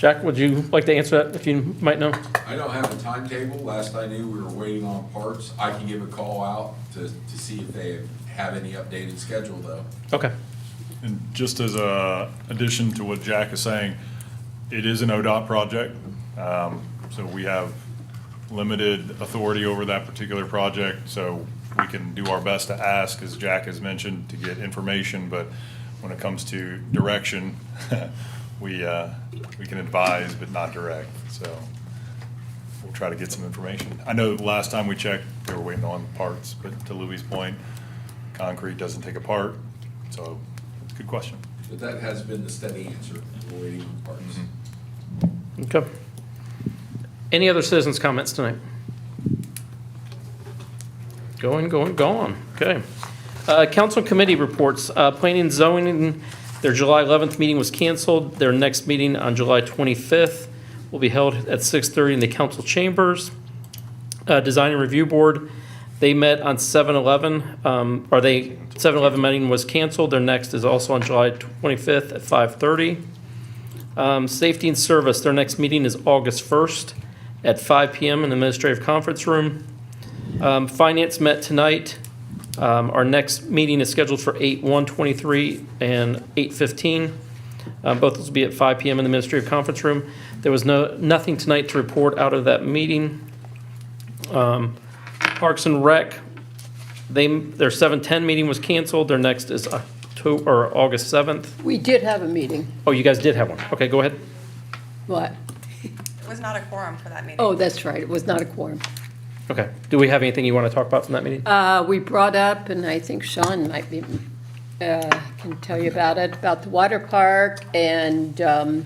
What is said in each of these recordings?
Jack, would you like to answer that if you might know? I don't have a timetable. Last I knew, we were waiting on parts. I can give a call out to see if they have any updated schedule though. Okay. And just as a addition to what Jack is saying, it is an ODOT project. So we have limited authority over that particular project. So we can do our best to ask, as Jack has mentioned, to get information. But when it comes to direction, we can advise but not direct. So we'll try to get some information. I know the last time we checked, they were waiting on parts, but to Louis' point, concrete doesn't take a part. So it's a good question. But that has been the steady answer. We're waiting on parts. Okay. Any other citizens' comments tonight? Going. Okay. Council committee reports. Planning and zoning, their July 11th meeting was canceled. Their next meeting on July 25th will be held at 6:30 in the council chambers. Design and Review Board, they met on 7/11. 7/11 meeting was canceled. Their next is also on July 25th at 5:30. Safety and Service, their next meeting is August 1st at 5 p.m. in the Administrative Conference Room. Finance met tonight. Our next meeting is scheduled for 8/1/23 and 8/15. Both will be at 5 p.m. in the Administrative Conference Room. There was nothing tonight to report out of that meeting. Parks and Rec, their 7/10 meeting was canceled. Their next is August 7th. We did have a meeting. Oh, you guys did have one. Okay, go ahead. What? It was not a quorum for that meeting. Oh, that's right, it was not a quorum. Okay. Do we have anything you want to talk about from that meeting? We brought up, and I think Sean might be, can tell you about it, about the water park and a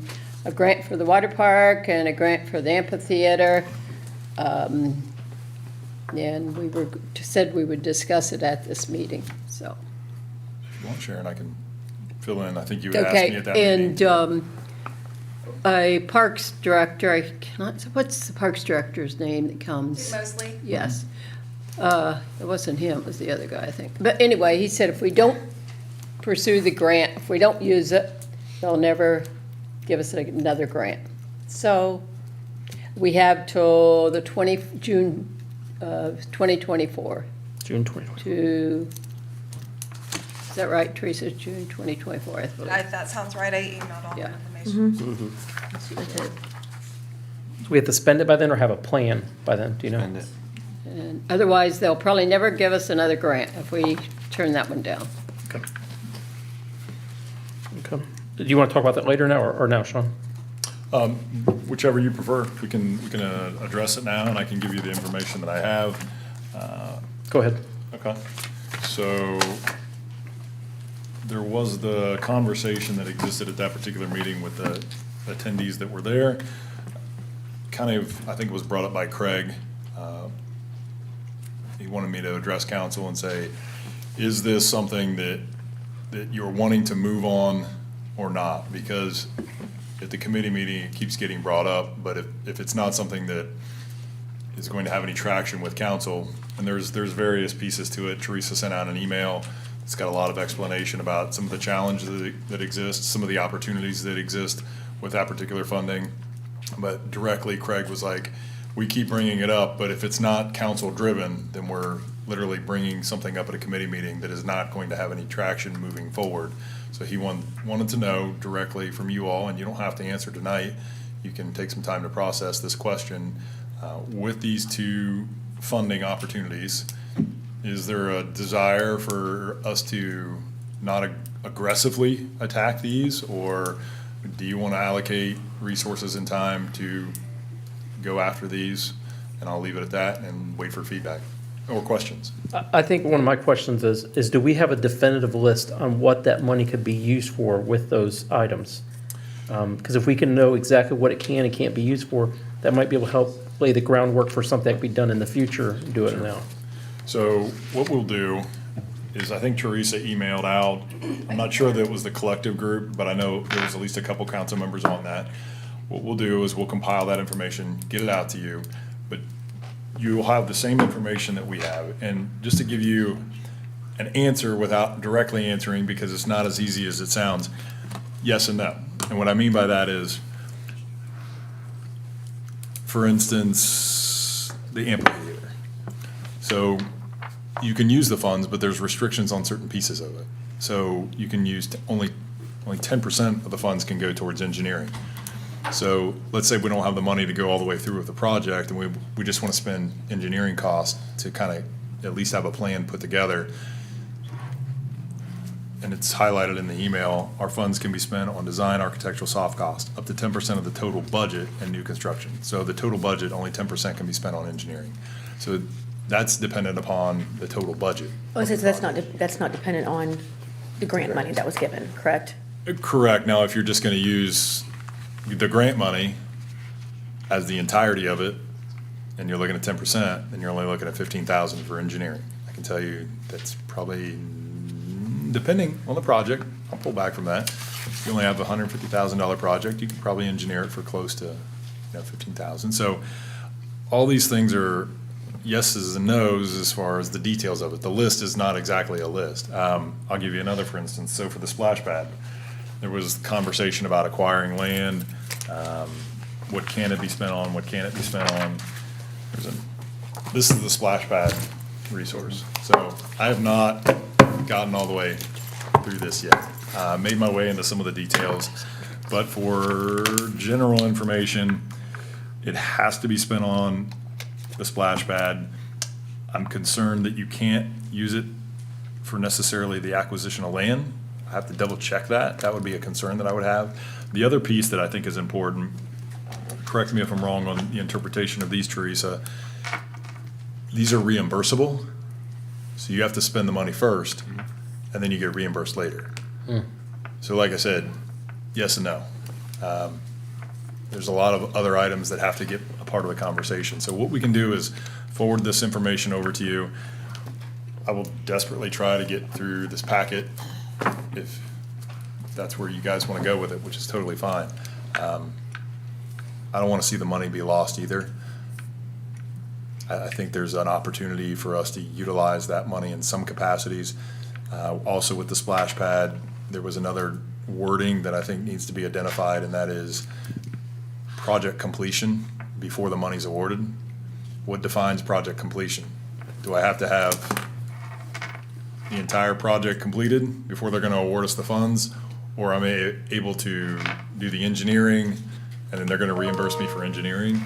grant for the water park and a grant for the amphitheater. And we said we would discuss it at this meeting, so. If you want, Sharon, I can fill in. I think you had asked me at that meeting. And a parks director, I cannot, what's the parks director's name that comes? Mostly. Yes. It wasn't him, it was the other guy, I think. But anyway, he said if we don't pursue the grant, if we don't use it, they'll never give us another grant. So we have till the June 2024 June 20th. to, is that right, Teresa? June 2024, I believe. That sounds right. I emailed all Yeah. that information. So we have to spend it by then or have a plan by then? Do you know? And otherwise, they'll probably never give us another grant if we turn that one down. Okay. Okay. Do you want to talk about that later now or now, Sean? Whichever you prefer. We can address it now, and I can give you the information that I have. Go ahead. Okay. So there was the conversation that existed at that particular meeting with the attendees that were there. Kind of, I think it was brought up by Craig. He wanted me to address council and say, is this something that you're wanting to move on or not? Because at the committee meeting, it keeps getting brought up, but if it's not something that is going to have any traction with council, and there's various pieces to it. Teresa sent out an email. It's got a lot of explanation about some of the challenges that exist, some of the opportunities that exist with that particular funding. But directly, Craig was like, we keep bringing it up, but if it's not council driven, then we're literally bringing something up at a committee meeting that is not going to have any traction moving forward. So he wanted to know directly from you all, and you don't have to answer tonight. You can take some time to process this question. With these two funding opportunities, is there a desire for us to not aggressively attack these, or do you want to allocate resources and time to go after these? And I'll leave it at that and wait for feedback or questions. I think one of my questions is do we have a definitive list on what that money could be used for with those items? Because if we can know exactly what it can and can't be used for, that might be able to help lay the groundwork for something that can be done in the future and do it now. So what we'll do is, I think Teresa emailed out, I'm not sure that it was the collective group, but I know there was at least a couple council members on that. What we'll do is we'll compile that information, get it out to you, but you'll have the same information that we have. And just to give you an answer without directly answering, because it's not as easy as it sounds, yes and no. And what I mean by that is, for instance, the amphitheater. So you can use the funds, but there's restrictions on certain pieces of it. So you can use only 10% of the funds can go towards engineering. So let's say we don't have the money to go all the way through with the project, and we just want to spend engineering costs to kind of at least have a plan put together. And it's highlighted in the email, our funds can be spent on design, architectural, soft cost, up to 10% of the total budget and new construction. So the total budget, only 10% can be spent on engineering. So that's dependent upon the total budget. Oh, so that's not dependent on the grant money that was given, correct? Correct. Now, if you're just going to use the grant money as the entirety of it, and you're looking at 10%, then you're only looking at 15,000 for engineering. I can tell you that's probably, depending on the project, I'll pull back from that. If you only have a $150,000 project, you can probably engineer it for close to, 15,000. So all these things are yeses and nos as far as the details of it. The list is not exactly a list. I'll give you another, for instance. So for the splash pad, there was conversation about acquiring land. What can it be spent on? What can't it be spent on? This is the splash pad resource. So I have not gotten all the way through this yet. Made my way into some of the details, but for general information, it has to be spent on the splash pad. I'm concerned that you can't use it for necessarily the acquisition of land. I have to double check that. That would be a concern that I would have. The other piece that I think is important, correct me if I'm wrong on the interpretation of these, Teresa, these are reimbursable. So you have to spend the money first, and then you get reimbursed later. So like I said, yes and no. There's a lot of other items that have to get a part of the conversation. So what we can do is forward this information over to you. I will desperately try to get through this packet if that's where you guys want to go with it, which is totally fine. I don't want to see the money be lost either. I think there's an opportunity for us to utilize that money in some capacities. Also with the splash pad, there was another wording that I think needs to be identified, and that is project completion before the money's awarded. What defines project completion? Do I have to have the entire project completed before they're gonna award us the funds? Or am I able to do the engineering and then they're gonna reimburse me for engineering?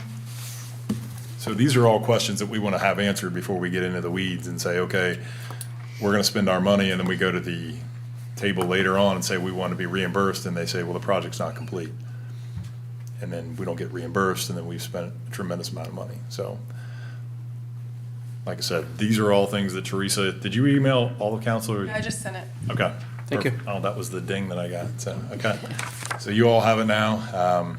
So these are all questions that we wanna have answered before we get into the weeds and say, okay, we're gonna spend our money, and then we go to the table later on and say we want to be reimbursed, and they say, well, the project's not complete. And then we don't get reimbursed, and then we've spent a tremendous amount of money. So, like I said, these are all things that Teresa, did you email all the counselors? I just sent it. Okay. Thank you. Oh, that was the ding that I got, so, okay. So you all have it now.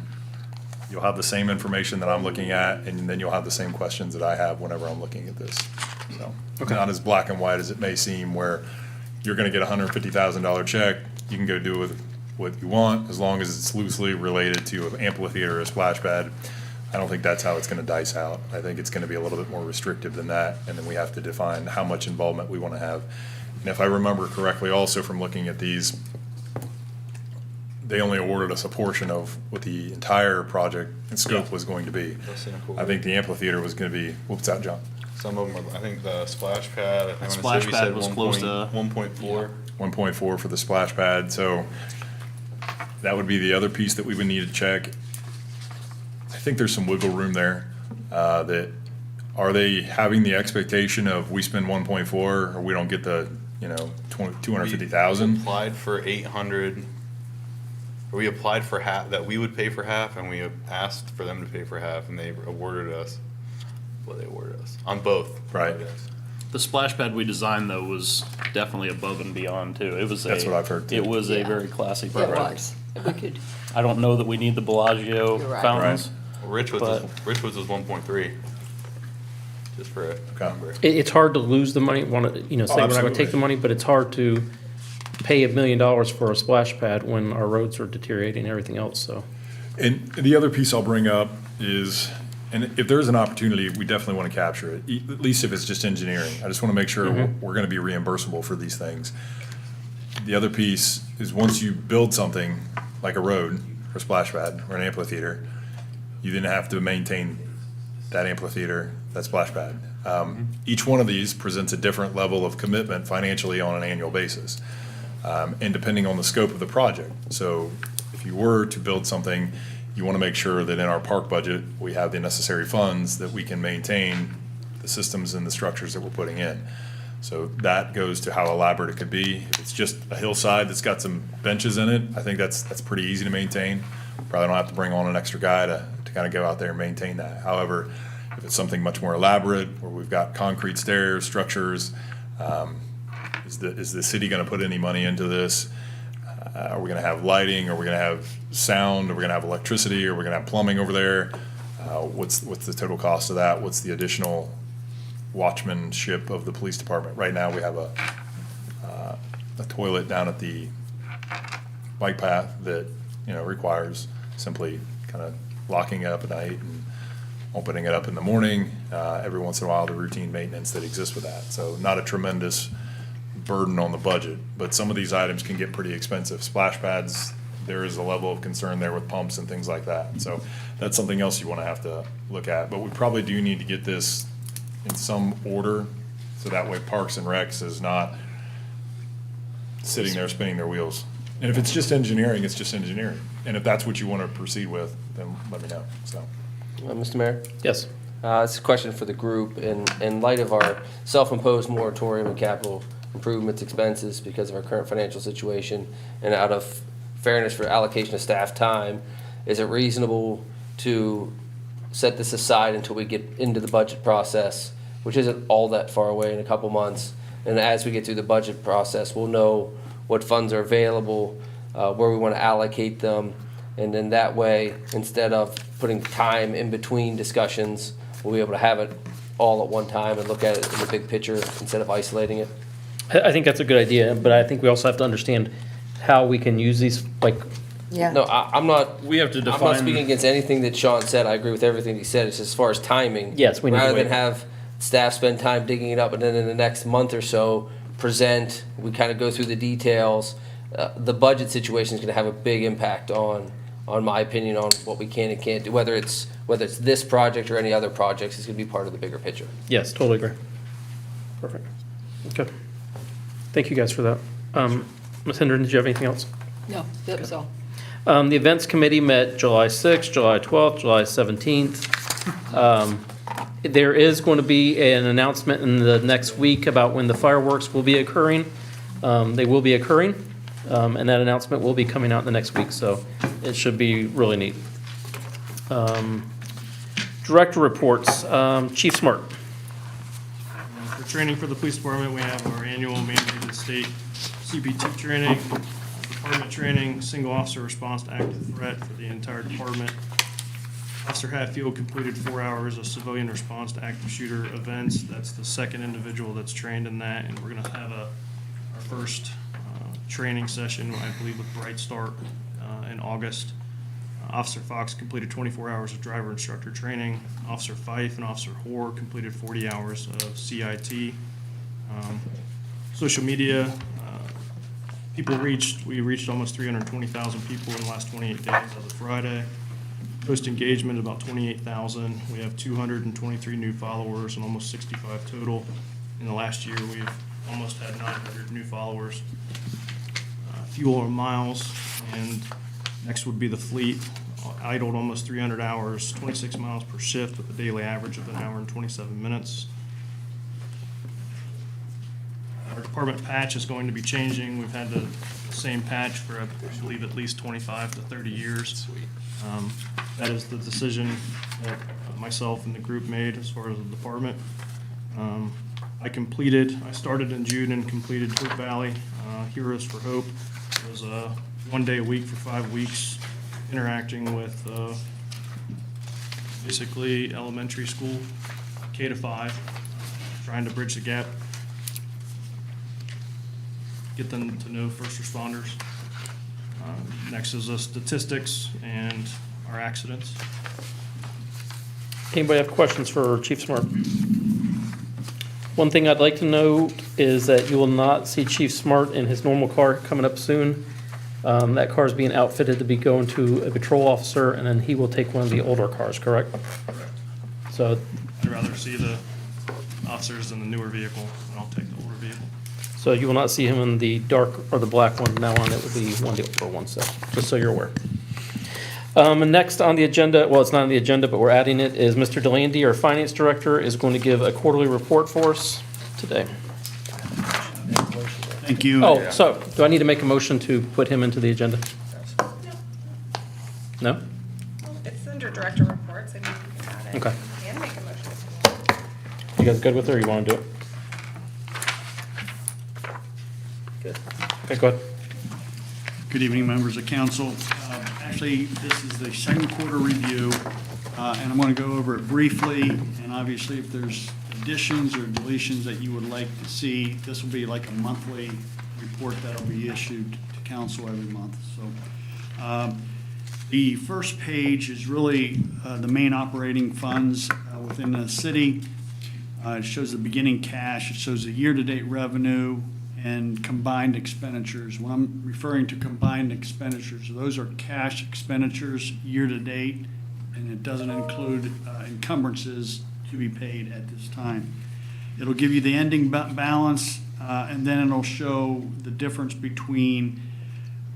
You'll have the same information that I'm looking at, and then you'll have the same questions that I have whenever I'm looking at this. So, not as black and white as it may seem, where you're gonna get a $150,000 check, you can go do with what you want, as long as it's loosely related to an amphitheater or a splash pad. I don't think that's how it's gonna dice out. I think it's gonna be a little bit more restrictive than that, and then we have to define how much involvement we wanna have. And if I remember correctly, also from looking at these, they only awarded us a portion of what the entire project and scope was going to be. Less than a quarter. I think the amphitheater was gonna be, what's that, John? Some of them are, I think the splash pad, I think Splash we pad said was close to- 1.4. 1.4 for the splash pad, so that would be the other piece that we would need to check. I think there's some wiggle room there, that, are they having the expectation of we spend 1.4 or we don't get the, 250,000? We applied for 800, or we applied for half, that we would pay for half, and we asked for them to pay for half, and they awarded us what they awarded us, on both. Right. projects. The splash pad we designed though was definitely above and beyond too. It was That's what I've heard, too. It was a Yeah. very classy It program. was. We could, I don't know that we need the Bellagio You're right. fountains. Richwoods was 1.3, just for a Okay. number. It's hard to lose the money, say we're not gonna absolutely. take the money, but it's hard to pay $1 million for a splash pad when our roads are deteriorating and everything else, so. And the other piece I'll bring up is, and if there's an opportunity, we definitely want to capture it, at least if it's just engineering. I just want to make sure we're going to be reimbursable for these things. The other piece is, once you build something like a road or splash pad or an amphitheater, you then have to maintain that amphitheater, that splash pad. Each one of these presents a different level of commitment financially on an annual basis, and depending on the scope of the project. So if you were to build something, you want to make sure that in our park budget, we have the necessary funds that we can maintain the systems and the structures that we're putting in. So that goes to how elaborate it could be. If it's just a hillside that's got some benches in it, I think that's pretty easy to maintain. Probably don't have to bring on an extra guy to kind of go out there and maintain that. However, if it's something much more elaborate, where we've got concrete stairs, structures, is the city going to put any money into this? Are we going to have lighting? Are we going to have sound? Are we going to have electricity? Are we going to have plumbing over there? What's the total cost of that? What's the additional watchmanship of the police department? Right now, we have a toilet down at the bike path that, requires simply kind of locking it up at night and opening it up in the morning. Every once in a while, the routine maintenance that exists with that. So not a tremendous burden on the budget, but some of these items can get pretty expensive. Splash pads, there is a level of concern there with pumps and things like that. So that's something else you want to have to look at. But we probably do need to get this in some order, so that way Parks and Recs is not sitting there spinning their wheels. And if it's just engineering, it's just engineering. And if that's what you want to proceed with, then let me know, so. Mr. Mayor, Yes. this is a question for the group. In light of our self-imposed moratorium and capital improvements expenses because of our current financial situation, and out of fairness for allocation of staff time, is it reasonable to set this aside until we get into the budget process, which isn't all that far away, in a couple months? And as we get through the budget process, we'll know what funds are available, where we want to allocate them. And then that way, instead of putting time in between discussions, we'll be able to have it all at one time and look at it in the big picture instead of isolating it. I think that's a good idea, but I think we also have to understand how we can use these, like, Yeah. No, I'm not. We have to I'm not define- speaking against anything that Sean said. I agree with everything he said. It's just as far as timing. Yes, we need to Rather than wait. have staff spend time digging it up and then in the next month or so present, we kind of go through the details. The budget situation is going to have a big impact on my opinion on what we can and can't do. Whether it's this project or any other projects, it's going to be part of the bigger picture. yes, totally agree. Perfect. Okay. Thank you guys for that. Ms. Hendren, did you have anything else? No, that was all. The Events Committee met July 6th, July 12th, July 17th. There is going to be an announcement in the next week about when the fireworks will be occurring. They will be occurring, and that announcement will be coming out in the next week, so it should be really neat. Director reports. Chief Smart. For training for the police department, we have our annual mandated state CPT training, department training, single officer response to active threat for the entire department. Officer Hatfield completed 4 hours of civilian response to active shooter events. That's the second individual that's trained in that, and we're gonna have our first training session, I believe, with Bright Start in August. Officer Fox completed 24 hours of driver instructor training. Officer Fife and Officer Hoare completed 40 hours of CIT. Social media, we reached almost 320,000 people in the last 28 days as of Friday. Post engagement, about 28,000. We have 223 new followers and almost 65 total. In the last year, we've almost had 900 new followers. Fuel and miles, and next would be the fleet. Idled almost 300 hours, 26 miles per shift with a daily average of 1 hour and 27 minutes. Our department patch is going to be changing. We've had the same patch for, I believe, at least 25 to 30 years. That is the decision that myself and the group made as far as the department. I started in June and completed Hope Valley, Heroes for Hope. It was 1 day a week for 5 weeks, interacting with basically elementary school, K to 5, trying to bridge the gap, get them to know first responders. Next is the statistics and our accidents. Anybody have questions for Chief Smart? One thing I'd like to note is that you will not see Chief Smart in his normal car coming up soon. That car is being outfitted to be going to a patrol officer, and then he will take one of the older cars, correct? So, I'd rather see the officers in the newer vehicle, and I'll take the older vehicle. so you will not see him in the dark or the black one. Now on, it would be one deal for one, so, just so you're aware. And next on the agenda, well, it's not on the agenda, but we're adding it, is Mr. Delaney, our finance director, is going to give a quarterly report for us today. Thank you. Oh, so, do I need to make a motion to put him into the agenda? No? It's under director reports, I mean, you can add it. Okay. And make a motion. You guys good with it, or you want to do it? Good. Okay, go ahead. Good evening, members of council. Actually, this is the second quarter review, and I'm going to go over it briefly. And obviously, if there's additions or deletions that you would like to see, this will be like a monthly report that'll be issued to council every month. So the first page is really the main operating funds within the city. It shows the beginning cash, it shows the year-to-date revenue, and combined expenditures. When I'm referring to combined expenditures, those are cash expenditures year-to-date, and it doesn't include encumbrances to be paid at this time. It'll give you the ending balance, and then it'll show the difference between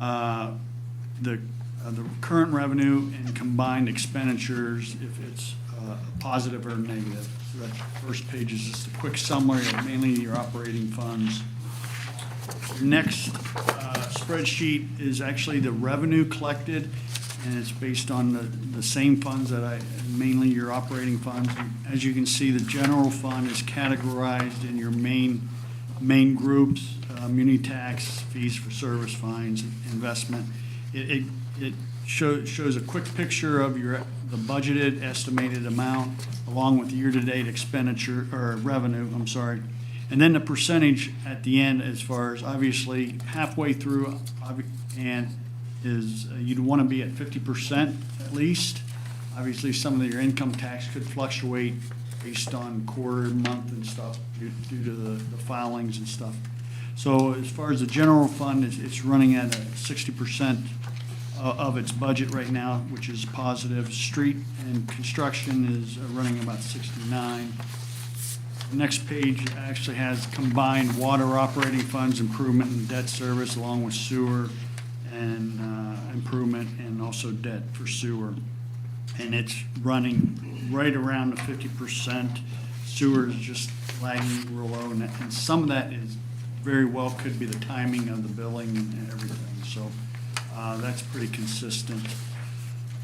the current revenue and combined expenditures, if it's positive or negative. So that first page is just a quick summary of mainly your operating funds. Your next spreadsheet is actually the revenue collected, and it's based on the same funds mainly your operating funds. As you can see, the general fund is categorized in your main groups, muni tax, fees for service, fines, investment. It shows a quick picture of the budgeted estimated amount along with year-to-date expenditure or revenue, and then the percentage at the end, as far as obviously halfway through, and you'd want to be at 50% at least. Obviously, some of your income tax could fluctuate based on quarter, month, and stuff due to the filings and stuff. So as far as the general fund, it's running at 60% of its budget right now, which is positive. Street and construction is running about 69. The next page actually has combined water operating funds, improvement and debt service, along with sewer and improvement, and also debt for sewer. And it's running right around the 50%. Sewer is just lagging real low, and some of that is very well could be the timing of the billing and everything. So that's pretty consistent.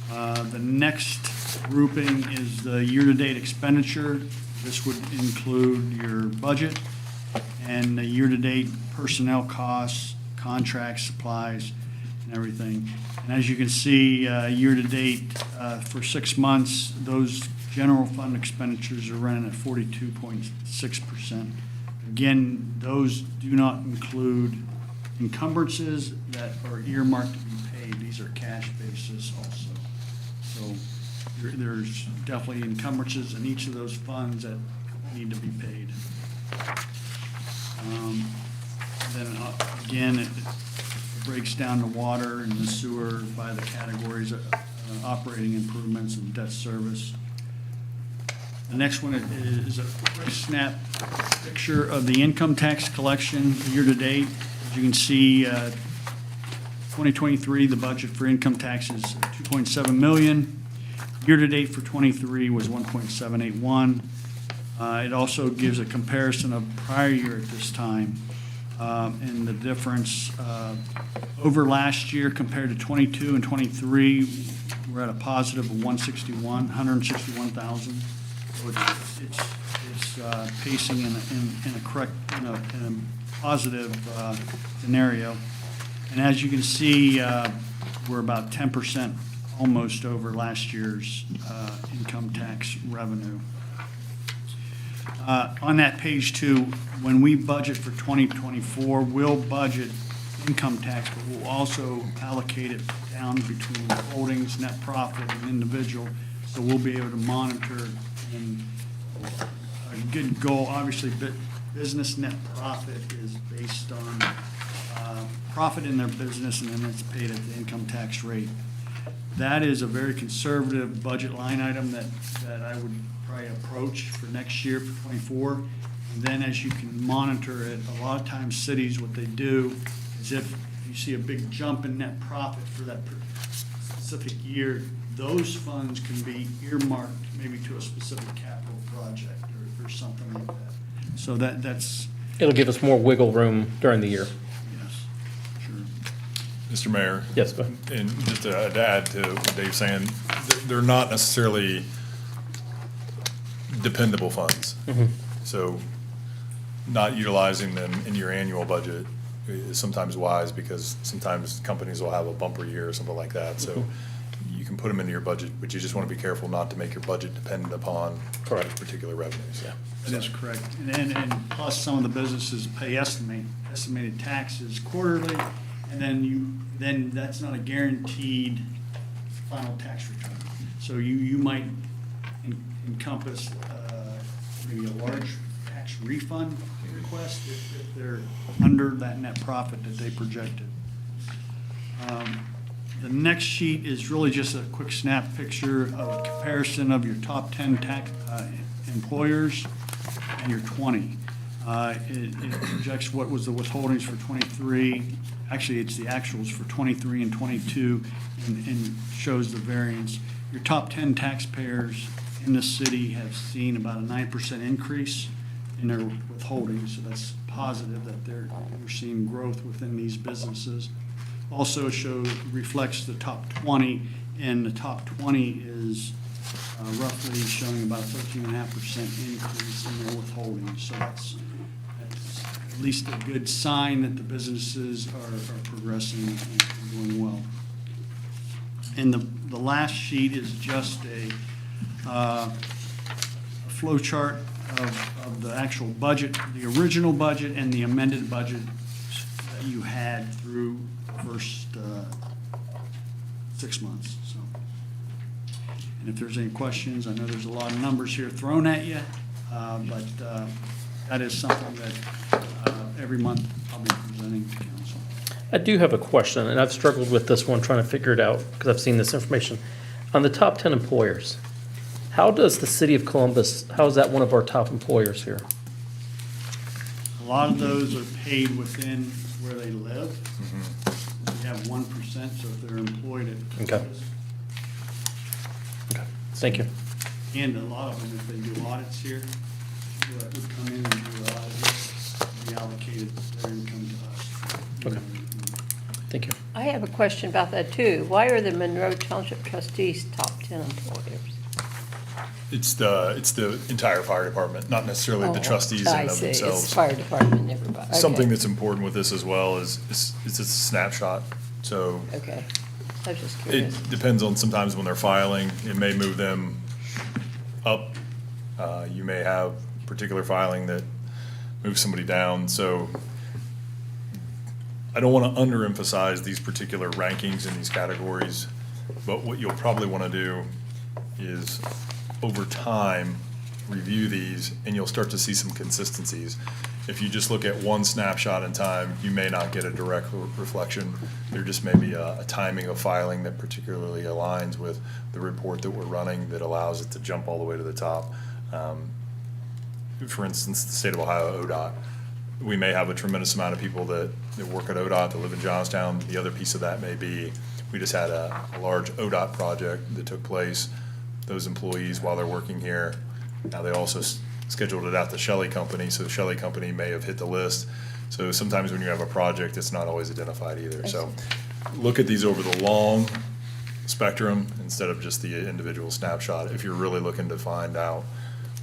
The next grouping is the year-to-date expenditure. This would include your budget and the year-to-date personnel costs, contracts, supplies, and everything. And as you can see, year-to-date for 6 months, those general fund expenditures are running at 42.6%. Again, those do not include encumbrances that are earmarked to be paid. These are cash basis also. So there's definitely encumbrances in each of those funds that need to be paid. Then again, it breaks down the water and the sewer by the categories of operating improvements and debt service. The next one is a quick snap picture of the income tax collection year-to-date. As you can see, 2023, the budget for income tax is $2.7 million. Year-to-date for '23 was 1.781. It also gives a comparison of prior year at this time. And the difference over last year compared to '22 and '23, we're at a positive of 161,000. So it's pacing in a positive scenario. And as you can see, we're about 10% almost over last year's income tax revenue. On that page too, when we budget for 2024, we'll budget income tax, but we'll also allocate it down between holdings, net profit, and individual. So we'll be able to monitor, and a good goal, obviously, business net profit is based on profit in their business, and then it's paid at the income tax rate. That is a very conservative budget line item that I would probably approach for next year, for '24. And then as you can monitor it, a lot of times cities, what they do is if you see a big jump in net profit for that specific year, those funds can be earmarked maybe to a specific capital project or something like that. So that's, It'll give us more wiggle room during the year. yes, sure. Mr. Mayor? Yes, go ahead. And just to add to what Dave's saying, they're not necessarily dependable funds. So not utilizing them in your annual budget is sometimes wise, because sometimes companies will have a bumper year or something like that. So you can put them into your budget, but you just want to be careful not to make your budget dependent upon particular revenues. Yeah. That is correct. And plus, some of the businesses pay estimated taxes quarterly, and then that's not a guaranteed final tax return. So you might encompass maybe a large tax refund request if they're under that net profit that they projected. The next sheet is really just a quick snap picture of a comparison of your top 10 tax employers and your 20. It projects what was the withholdings for '23. Actually, it's the actuals for '23 and '22, and shows the variance. Your top 10 taxpayers in the city have seen about a 9% increase in their withholdings, so that's positive that we're seeing growth within these businesses. Also reflects the top 20, and the top 20 is roughly showing about 13.5% increase in their withholdings. So that's at least a good sign that the businesses are progressing and doing well. And the last sheet is just a flow chart of the actual budget, the original budget and the amended budget that you had through the first 6 months. So, and if there's any questions, I know there's a lot of numbers here thrown at you, but that is something that every month I'll be presenting to council. I do have a question, and I've struggled with this one, trying to figure it out, because I've seen this information. On the top 10 employers, how does the city of Columbus, how is that one of our top employers here? A lot of those are paid within where they live. We have 1%, so if they're employed at Okay. Columbus. Okay, thank you. And a lot of them, if they do audits here, people that would come in and do the audit, be allocated their income to us. Okay. Thank you. I have a question about that too. Why are the Monroe Township trustees top 10 employers? It's the entire fire department, not necessarily the trustees in I and of see. It's themselves. fire department and everybody. Something Okay. that's important with this as well is it's a snapshot. So Okay, I was just curious. it depends on sometimes when they're filing, it may move them up. You may have particular filing that moves somebody down. So I don't want to underemphasize these particular rankings in these categories, but what you'll probably want to do is over time, review these, and you'll start to see some consistencies. If you just look at one snapshot in time, you may not get a direct reflection. There just may be a timing of filing that particularly aligns with the report that we're running that allows it to jump all the way to the top. For instance, the state of Ohio, ODOT. We may have a tremendous amount of people that work at ODOT, that live in Johnstown. The other piece of that may be, we just had a large ODOT project that took place. Those employees, while they're working here, now they also scheduled it out to Shelley Company, so the Shelley Company may have hit the list. So sometimes when you have a project, it's not always identified either. So look at these over the long spectrum instead of just the individual snapshot, if you're really looking to find out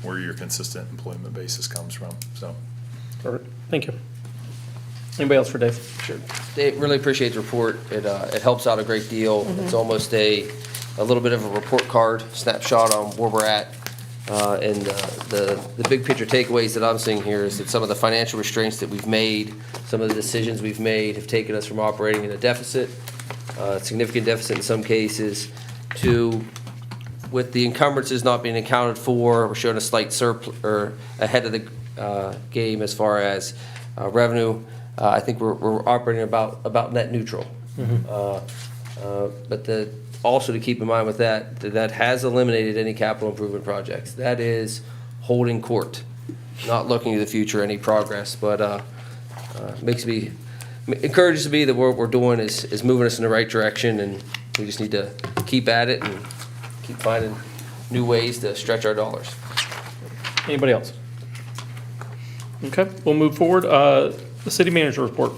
where your consistent employment basis comes from, so. Perfect, thank you. Anybody else for Dave? Sure. Dave, really appreciate the report. It helps out a great deal. It's almost a little bit of a report card snapshot on where we're at. And the big picture takeaways that I'm seeing here is that some of the financial restraints that we've made, some of the decisions we've made have taken us from operating in a deficit, significant deficit in some cases, to, with the encumbrances not being accounted for, we're showing a slight surplus, or ahead of the game as far as revenue. I think we're operating about net neutral. But also to keep in mind with that, that has eliminated any capital improvement projects. That is holding court, not looking to the future, any progress, but encourages me that what we're doing is moving us in the right direction, and we just need to keep at it and keep finding new ways to stretch our dollars. Anybody else? Okay, we'll move forward. The city manager report.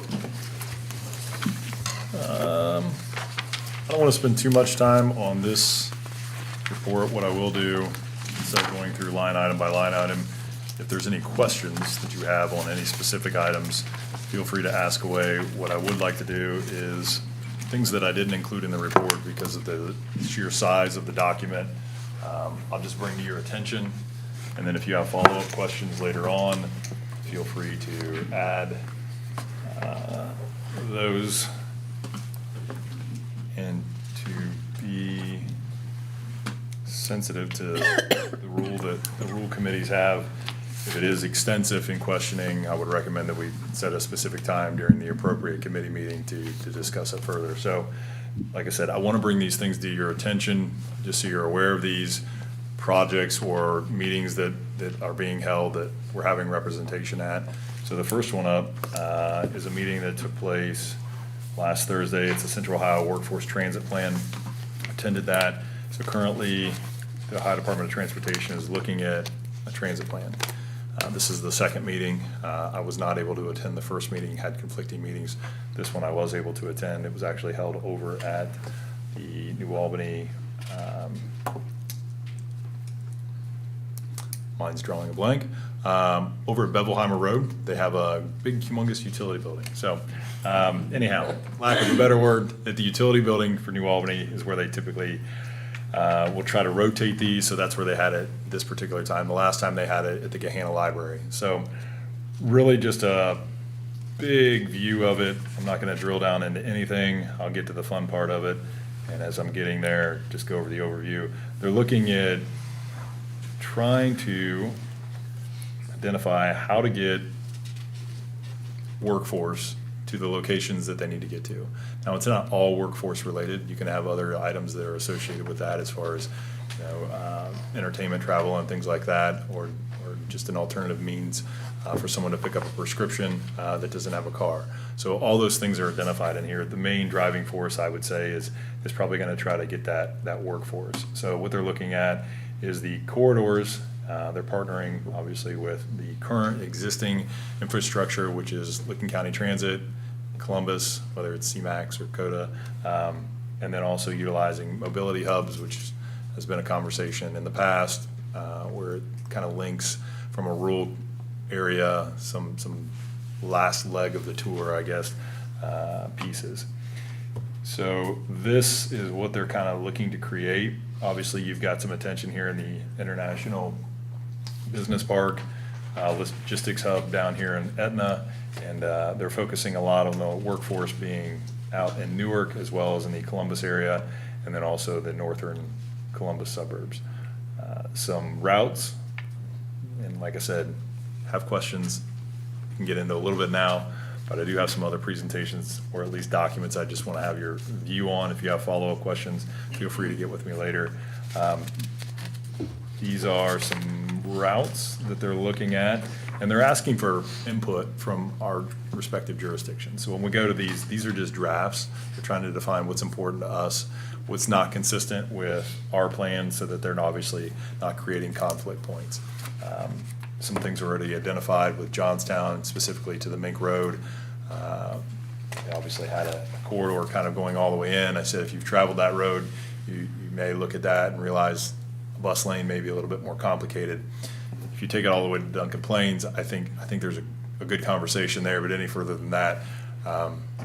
I don't want to spend too much time on this report. What I will do, instead of going through line item by line item, if there's any questions that you have on any specific items, feel free to ask away. What I would like to do is things that I didn't include in the report because of the sheer size of the document, I'll just bring to your attention. And then if you have follow-up questions later on, feel free to add those. And to be sensitive to the rule committees have, if it is extensive in questioning, I would recommend that we set a specific time during the appropriate committee meeting to discuss it further. So, like I said, I want to bring these things to your attention, just so you're aware of these projects or meetings that are being held that we're having representation at. So the first one up is a meeting that took place last Thursday. It's the Central Ohio Workforce Transit Plan. Attended that. So currently, the Ohio Department of Transportation is looking at a transit plan. This is the second meeting. I was not able to attend the first meeting, had conflicting meetings. This one I was able to attend. It was actually held over at the New Albany, mine's drawing a blank, over at Bevelheimer Road. They have a big, humongous utility building. So anyhow, lack of a better word, at the utility building for New Albany is where they typically will try to rotate these. So that's where they had it this particular time. The last time they had it at the Gahanna Library. So really just a big view of it. I'm not going to drill down into anything. I'll get to the fun part of it. And as I'm getting there, just go over the overview. They're looking at trying to identify how to get workforce to the locations that they need to get to. Now, it's not all workforce related. You can have other items that are associated with that as far as, entertainment, travel, and things like that, or just an alternative means for someone to pick up a prescription that doesn't have a car. So all those things are identified in here. The main driving force, I would say, is probably going to try to get that workforce. So what they're looking at is the corridors. They're partnering, obviously, with the current existing infrastructure, which is Licking County Transit, Columbus, whether it's CMAX or CODA, and then also utilizing mobility hubs, which has been a conversation in the past, where it kind of links from a rural area, some last leg of the tour, I guess, pieces. So this is what they're kind of looking to create. Obviously, you've got some attention here in the International Business Park, logistics hub down here in Etna, and they're focusing a lot on the workforce being out in Newark as well as in the Columbus area, and then also the northern Columbus suburbs. Some routes, and like I said, have questions, you can get into a little bit now, but I do have some other presentations, or at least documents I just want to have your view on. If you have follow-up questions, feel free to get with me later. These are some routes that they're looking at, and they're asking for input from our respective jurisdictions. So when we go to these are just drafts. They're trying to define what's important to us, what's not consistent with our plan, so that they're obviously not creating conflict points. Some things are already identified with Johnstown, specifically to the Mink Road. They obviously had a corridor kind of going all the way in. I said, if you've traveled that road, you may look at that and realize a bus lane may be a little bit more complicated. If you take it all the way to Duncan Plains, I think there's a good conversation there, but any further than that,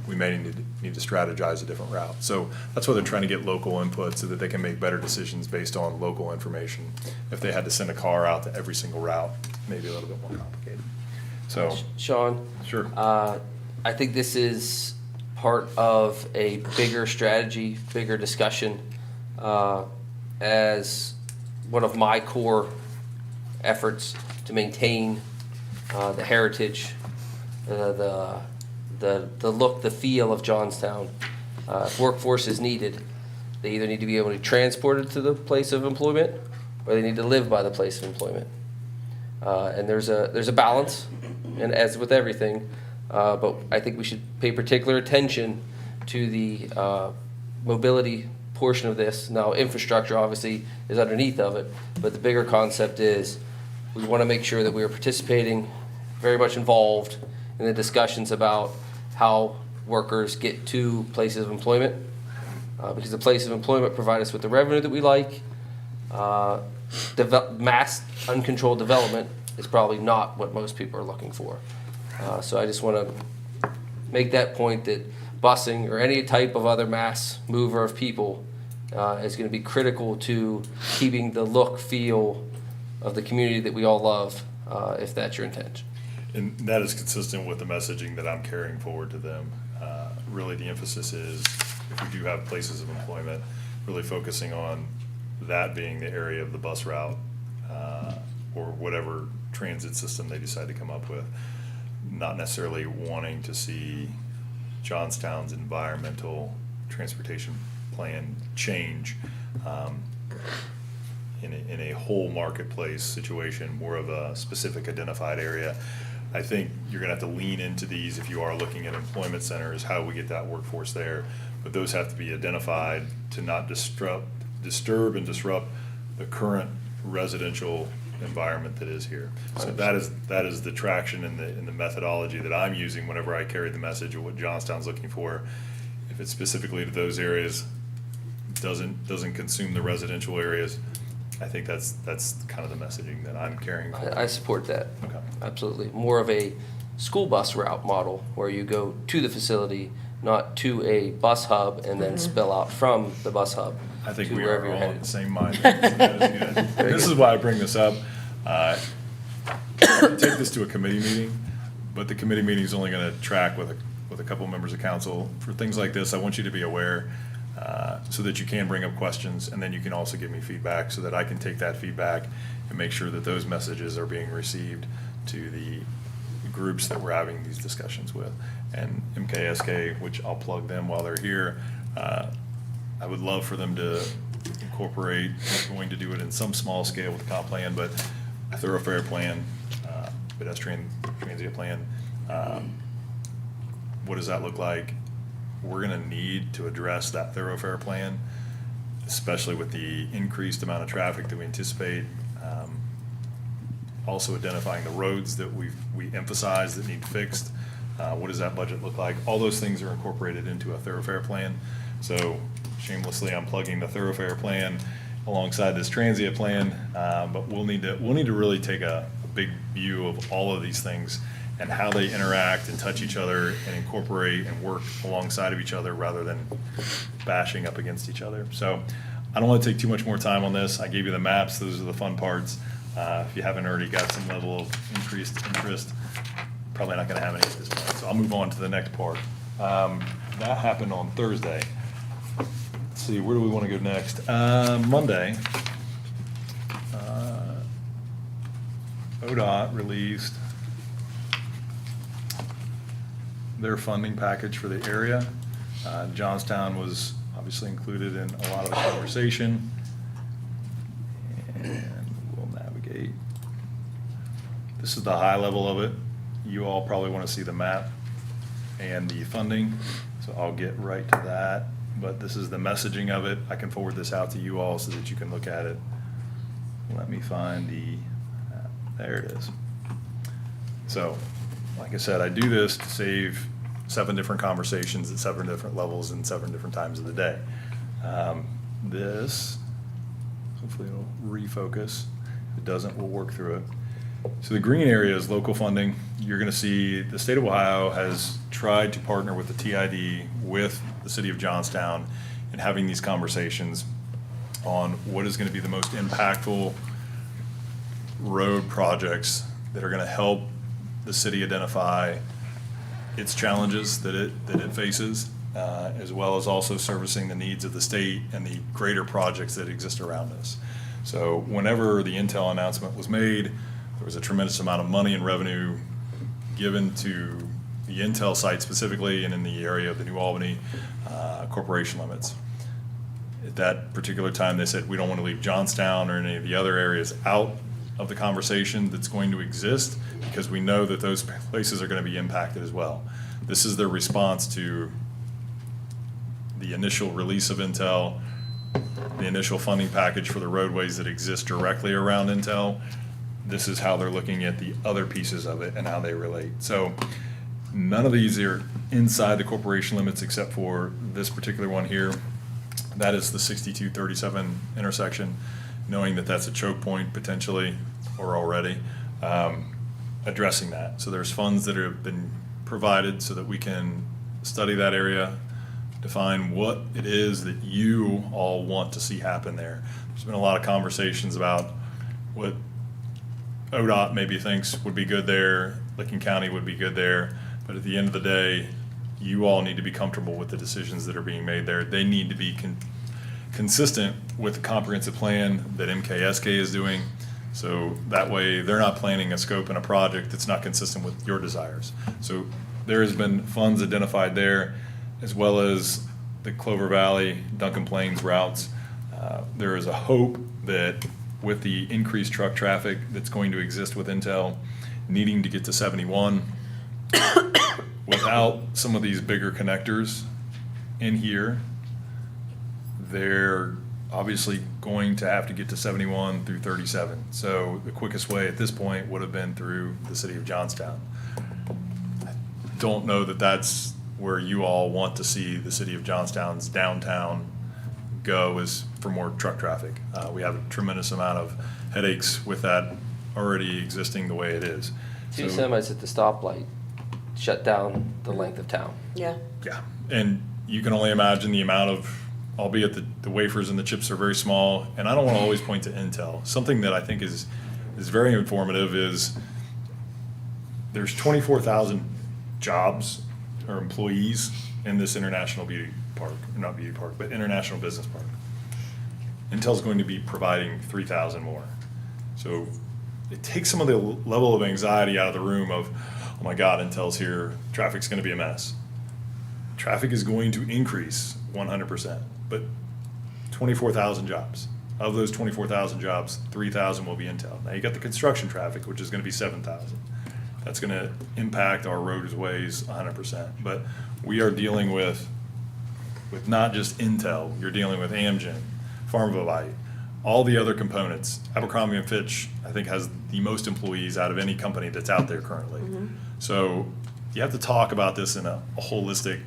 we may need to strategize a different route. So that's why they're trying to get local input so that they can make better decisions based on local information. If they had to send a car out to every single route, maybe a little bit more complicated. So, Sean? sure. I think this is part of a bigger strategy, bigger discussion. As one of my core efforts to maintain the heritage, the look, the feel of Johnstown. If workforce is needed, They either need to be able to transport it to the place of employment, or they need to live by the place of employment. And there's a balance, and as with everything, but I think we should pay particular attention to the mobility portion of this. Now, infrastructure obviously is underneath of it, but the bigger concept is we want to make sure that we are participating, very much involved in the discussions about how workers get to places of employment, because the places of employment provide us with the revenue that we like. Mass uncontrolled development is probably not what most people are looking for. So I just want to make that point that busing or any type of other mass mover of people is going to be critical to keeping the look, feel of the community that we all love, if that's your intention. And that is consistent with the messaging that I'm carrying forward to them. Really, the emphasis is, if we do have places of employment, really focusing on that being the area of the bus route, or whatever transit system they decide to come up with. Not necessarily wanting to see Johnstown's environmental transportation plan change in a whole marketplace situation, more of a specific identified area. I think you're gonna have to lean into these if you are looking at employment centers, how we get that workforce there. But those have to be identified to not disturb and disrupt the current residential environment that is here. So that is the traction in the methodology that I'm using whenever I carry the message of what Johnstown's looking for. If it's specifically to those areas, doesn't consume the residential areas, I think that's kind of the messaging that I'm carrying forward. I support that. Okay. Absolutely. More of a school bus route model where you go to the facility, not to a bus hub and then spill out from the bus hub. I think to we wherever are you're all on headed. the same mind. This is why I bring this up. Take this to a committee meeting, but the committee meeting is only going to track with a couple members of council. For things like this, I want you to be aware, so that you can bring up questions, and then you can also give me feedback so that I can take that feedback and make sure that those messages are being received to the groups that we're having these discussions with. And MKSK, which I'll plug them while they're here, I would love for them to incorporate, we're going to do it in some small scale with the comp plan, but a thoroughfare plan, pedestrian transient plan. What does that look like? We're gonna need to address that thoroughfare plan, especially with the increased amount of traffic that we anticipate. Also identifying the roads that we emphasize that need fixed. What does that budget look like? All those things are incorporated into a thoroughfare plan. So shamelessly, I'm plugging the thoroughfare plan alongside this transient plan, but we'll need to really take a big view of all of these things and how they interact and touch each other and incorporate and work alongside of each other rather than bashing up against each other. So I don't want to take too much more time on this. I gave you the maps. Those are the fun parts. If you haven't already got some level of increased interest, probably not going to have any at this point. So I'll move on to the next part. That happened on Thursday. Let's see, where do we want to go next? Monday, ODOT released their funding package for the area. Johnstown was obviously included in a lot of the conversation. And we'll navigate. This is the high level of it. You all probably want to see the map and the funding, so I'll get right to that. But this is the messaging of it. I can forward this out to you all so that you can look at it. Let me find there it is. So, like I said, I do this to save 7 different conversations at 7 different levels and 7 different times of the day. This, hopefully it'll refocus. If it doesn't, we'll work through it. So the green area is local funding. You're going to see the state of Ohio has tried to partner with the TID, with the city of Johnstown, in having these conversations on what is going to be the most impactful road projects that are going to help the city identify its challenges that it faces, as well as also servicing the needs of the state and the greater projects that exist around us. So whenever the Intel announcement was made, there was a tremendous amount of money and revenue given to the Intel site specifically and in the area of the New Albany corporation limits. At that particular time, they said, we don't want to leave Johnstown or any of the other areas out of the conversation that's going to exist, because we know that those places are going to be impacted as well. This is their response to the initial release of Intel, the initial funding package for the roadways that exist directly around Intel. This is how they're looking at the other pieces of it and how they relate. So none of these are inside the corporation limits except for this particular one here. That is the 6237 intersection, knowing that that's a choke point potentially or already, addressing that. So there's funds that have been provided so that we can study that area, define what it is that you all want to see happen there. There's been a lot of conversations about what ODOT maybe thinks would be good there, Licking County would be good there, but at the end of the day, you all need to be comfortable with the decisions that are being made there. They need to be consistent with the comprehensive plan that MKSK is doing, so that way they're not planning a scope and a project that's not consistent with your desires. So there has been funds identified there, as well as the Clover Valley, Duncan Plains routes. There is a hope that with the increased truck traffic that's going to exist with Intel, needing to get to 71, without some of these bigger connectors in here, they're obviously going to have to get to 71 through 37. So the quickest way at this point would have been through the city of Johnstown. I don't know that that's where you all want to see the city of Johnstown's downtown go, is for more truck traffic. We have a tremendous amount of headaches with that already existing the way it is. Two So- semis at the stoplight shut down the length of town. Yeah. Yeah, and you can only imagine the amount of, albeit the wafers and the chips are very small, and I don't want to always point to Intel. Something that I think is very informative is there's 24,000 jobs or employees in this International Beauty Park, not Beauty Park, but International Business Park. Intel's going to be providing 3,000 more. So it takes some of the level of anxiety out of the room of, oh my God, Intel's here, traffic's gonna be a mess. Traffic is going to increase 100%, but 24,000 jobs. Of those 24,000 jobs, 3,000 will be Intel. Now you got the construction traffic, which is gonna be 7,000. That's gonna impact our roadways 100%. But we are dealing with not just Intel, you're dealing with Amgen, Pharmavite, all the other components. Abercrombie and Fitch, I think, has the most employees out of any company that's out there currently. So you have to talk about this in a holistic,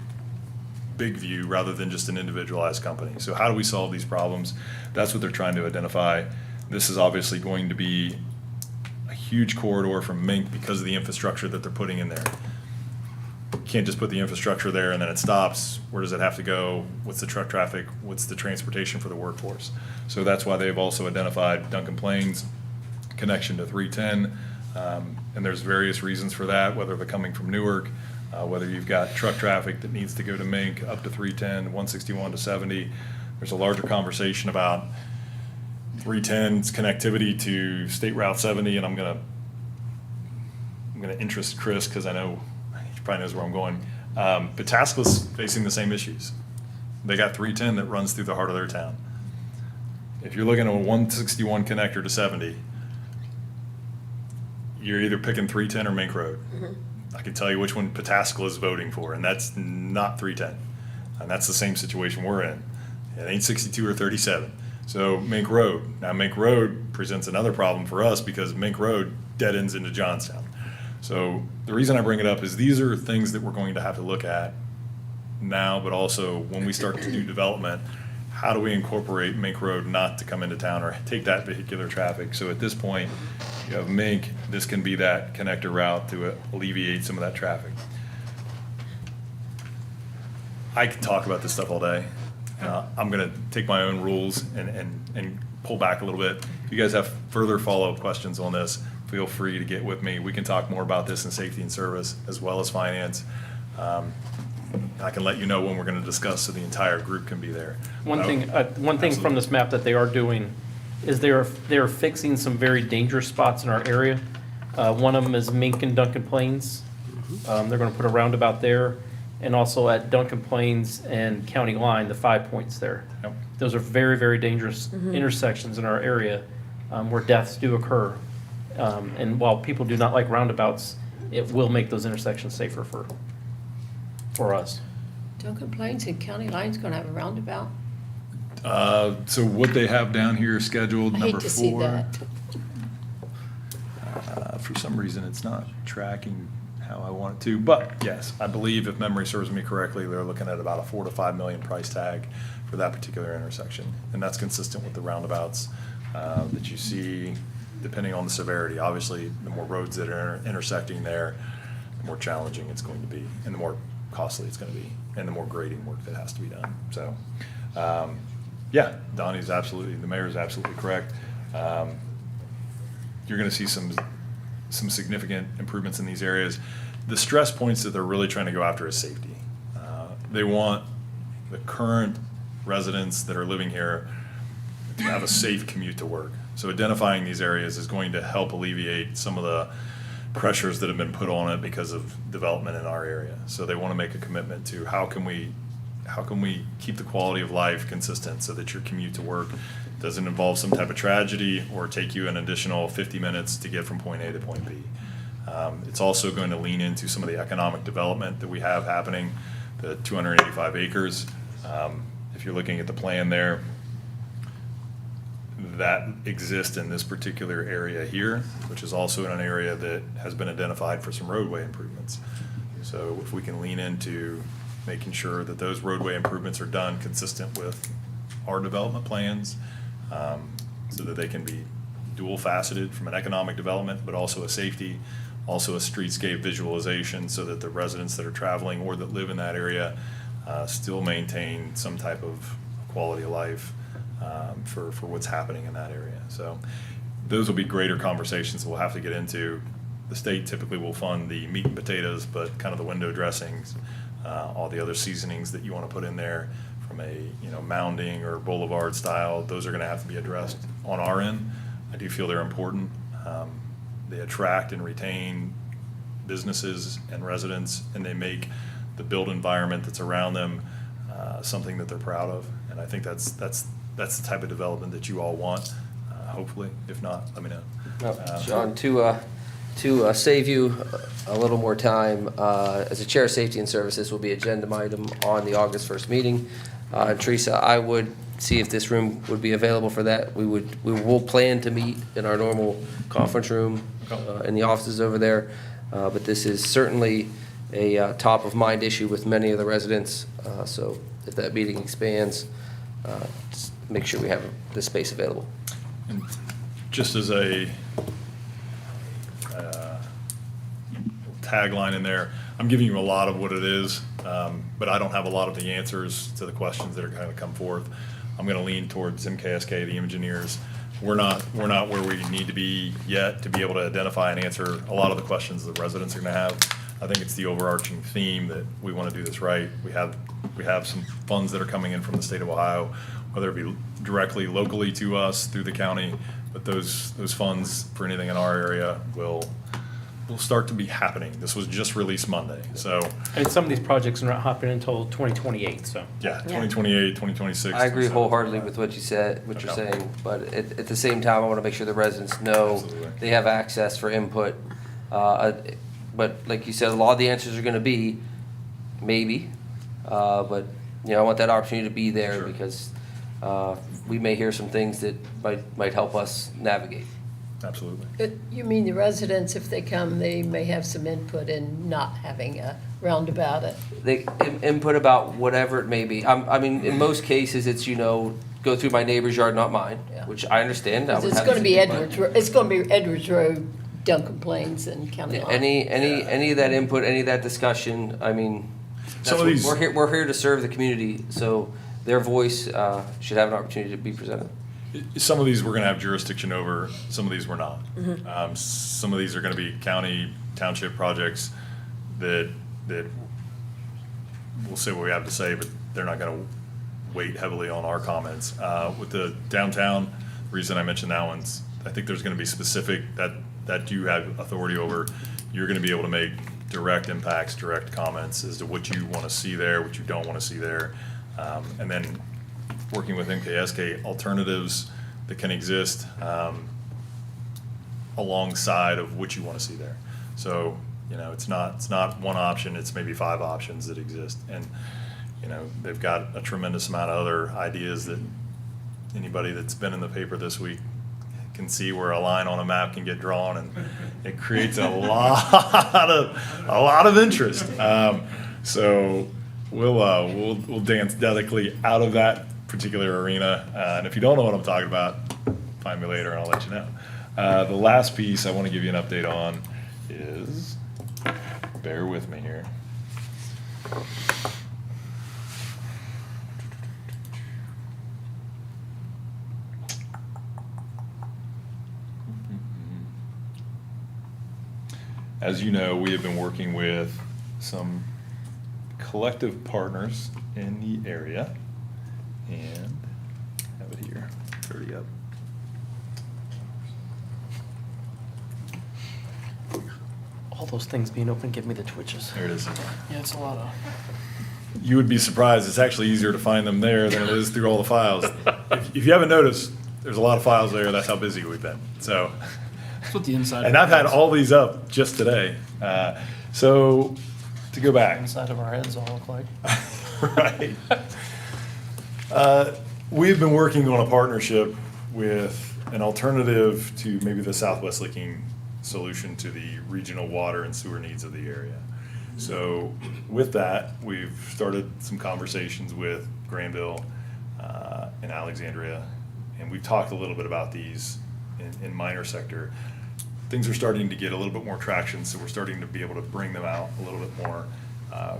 big view rather than just an individualized company. So how do we solve these problems? That's what they're trying to identify. This is obviously going to be a huge corridor from Mink because of the infrastructure that they're putting in there. You can't just put the infrastructure there and then it stops. Where does it have to go? What's the truck traffic? What's the transportation for the workforce? So that's why they've also identified Duncan Plains connection to 310. And there's various reasons for that, whether they're coming from Newark, whether you've got truck traffic that needs to go to Mink up to 310, 161 to 70. There's a larger conversation about 310's connectivity to State Route 70, and I'm gonna interest Chris because I know he probably knows where I'm going. Pataskala's facing the same issues. They got 310 that runs through the heart of their town. If you're looking at a 161 connector to 70, you're either picking 310 or Mink Road. I can tell you which one Pataskala is voting for, and that's not 310. And that's the same situation we're in. It ain't 62 or 37. So Mink Road. Now Mink Road presents another problem for us because Mink Road dead ends into Johnstown. So the reason I bring it up is these are things that we're going to have to look at now, but also when we start to do development, how do we incorporate Mink Road not to come into town or take that vehicular traffic? So at this point, you have Mink, this can be that connector route to alleviate some of that traffic. I could talk about this stuff all day. I'm gonna take my own rules and pull back a little bit. If you guys have further follow-up questions on this, feel free to get with me. We can talk more about this in safety and service as well as finance. I can let you know when we're gonna discuss so the entire group can be there. One thing from this map that they are doing is they're fixing some very dangerous spots in our area. One of them is Mink and Duncan Plains. They're gonna put a roundabout there, and also at Duncan Plains and County Line, the 5 points there. Yep. Those are very, very dangerous intersections in our area where deaths do occur. And while people do not like roundabouts, it will make those intersections safer for us. Duncan Plains and County Line's gonna have a roundabout. So what they have down here scheduled, I number hate to see 4. that. For some reason, it's not tracking how I want it to, but yes, I believe if memory serves me correctly, they're looking at about a 4 to 5 million price tag for that particular intersection. And that's consistent with the roundabouts that you see, depending on the severity. Obviously, the more roads that are intersecting there, the more challenging it's going to be, and the more costly it's going to be, and the more grading work that has to be done. So, yeah, Donnie's absolutely, the mayor's absolutely correct. You're going to see some significant improvements in these areas. The stress points that they're really trying to go after is safety. They want the current residents that are living here to have a safe commute to work. So identifying these areas is going to help alleviate some of the pressures that have been put on it because of development in our area. So they want to make a commitment to how can we keep the quality of life consistent so that your commute to work doesn't involve some type of tragedy or take you an additional 50 minutes to get from point A to point B. It's also going to lean into some of the economic development that we have happening, the 285 acres. If you're looking at the plan there, that exists in this particular area here, which is also in an area that has been identified for some roadway improvements. So if we can lean into making sure that those roadway improvements are done consistent with our development plans, so that they can be dual faceted from an economic development, but also a safety, also a streetscape visualization, so that the residents that are traveling or that live in that area still maintain some type of quality of life for what's happening in that area. So those will be greater conversations we'll have to get into. The state typically will fund the meat and potatoes, but kind of the window dressings, all the other seasonings that you want to put in there from a mounding or boulevard style, those are going to have to be addressed on our end. I do feel they're important. They attract and retain businesses and residents, and they make the built environment that's around them something that they're proud of. And I think that's the type of development that you all want. Hopefully, if not, let me know. John, to save you a little more time, as a chair of safety and services will be agenda item on the August 1st meeting. Teresa, I would see if this room would be available for that. We will plan to meet in our normal conference room in the offices over there. But this is certainly a top of mind issue with many of the residents. So if that meeting expands, just make sure we have the space available. And just as a tagline in there, I'm giving you a lot of what it is, but I don't have a lot of the answers to the questions that are going to come forth. I'm going to lean towards MKSK, the engineers. We're not where we need to be yet to be able to identify and answer a lot of the questions the residents are going to have. I think it's the overarching theme that we want to do this right. We have some funds that are coming in from the state of Ohio, whether it be directly locally to us through the county, but those funds for anything in our area will start to be happening. This was just released Monday, so. And some of these projects are not happening until 2028, so. Yeah, 2028, 2026. I agree wholeheartedly with what you're Okay. saying, but at the same time, I want to make sure the residents know Absolutely. they have access for input. But like you said, a lot of the answers are going to be maybe, but, I want that opportunity to be there Sure. because we may hear some things that might help us navigate. Absolutely. You mean the residents, if they come, they may have some input in not having a roundabout it? They input about whatever it may be. I mean, in most cases, it's, go through my neighbor's yard, not mine, Yeah. which I understand. I would It's have gonna to be do mine. Edwards, it's gonna be Edwards Road, Duncan Plains and County Line. Any of that input, any of that discussion, I mean, Some of these- we're here to serve the community, so their voice should have an opportunity to be presented. Some of these we're going to have jurisdiction over, some of these we're not. Some of these are going to be county, township projects that we'll say what we have to say, but they're not going to weight heavily on our comments. With the downtown, the reason I mentioned that one's, I think there's going to be specific that you have authority over. You're going to be able to make direct impacts, direct comments as to what you want to see there, what you don't want to see there. And then working with MKSK, alternatives that can exist alongside of what you want to see there. So, you know, it's not one option, it's maybe 5 options that exist. And, you know, they've got a tremendous amount of other ideas that anybody that's been in the paper this week can see where a line on a map can get drawn, and it creates a lot of interest. So we'll dance delicately out of that particular arena. And if you don't know what I'm talking about, find me later and I'll let you know. The last piece I want to give you an update on is, bear with me here. As you know, we have been working with some collective partners in the area, and I have it here, 30 up. All those things being open give me the twitches. There it is. Yeah, it's a lot of. You would be surprised, it's actually easier to find them there than it is through all the files. If you haven't noticed, there's a lot of files there, that's how busy we've been, so. That's what the inside. And I've had all these up just today. So, to go back. Inside of our heads all look like. Right. We've been working on a partnership with an alternative to maybe the Southwest Licking solution to the regional water and sewer needs of the area. So with that, we've started some conversations with Granville and Alexandria, and we've talked a little bit about these in minor sector. Things are starting to get a little bit more traction, so we're starting to be able to bring them out a little bit more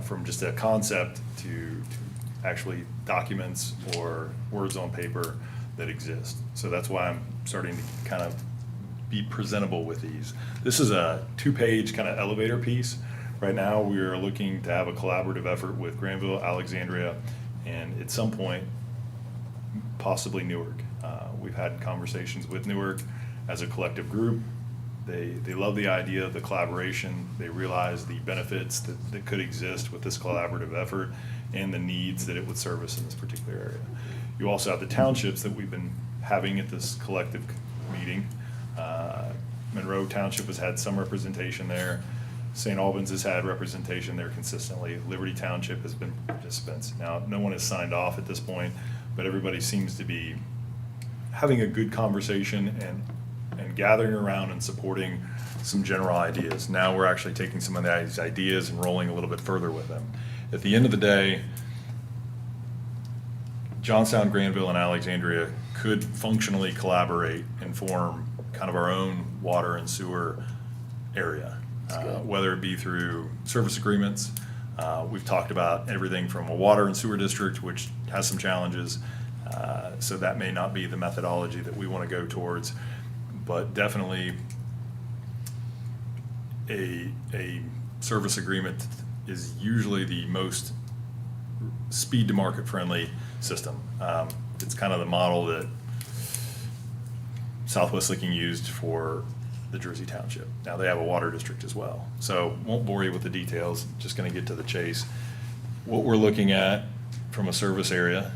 from just a concept to actually documents or words on paper that exist. So that's why I'm starting to kind of be presentable with these. This is a 2-page kind of elevator piece. Right now, we are looking to have a collaborative effort with Granville, Alexandria, and at some point, possibly Newark. We've had conversations with Newark as a collective group. They love the idea of the collaboration. They realize the benefits that could exist with this collaborative effort and the needs that it would service in this particular area. You also have the townships that we've been having at this collective meeting. Monroe Township has had some representation there. St. Albans has had representation there consistently. Liberty Township has been participants. Now, no one has signed off at this point, but everybody seems to be having a good conversation and gathering around and supporting some general ideas. Now we're actually taking some of these ideas and rolling a little bit further with them. At the end of the day, Johnstown, Granville, and Alexandria could functionally collaborate and form kind of our own water and sewer area, whether it be through service agreements. We've talked about everything from a water and sewer district, which has some challenges, so that may not be the methodology that we want to go towards, but definitely a service agreement is usually the most speed to market friendly system. It's kind of the model that Southwest Licking used for the Jersey Township. Now they have a water district as well. So won't bore you with the details, just gonna get to the chase. What we're looking at from a service area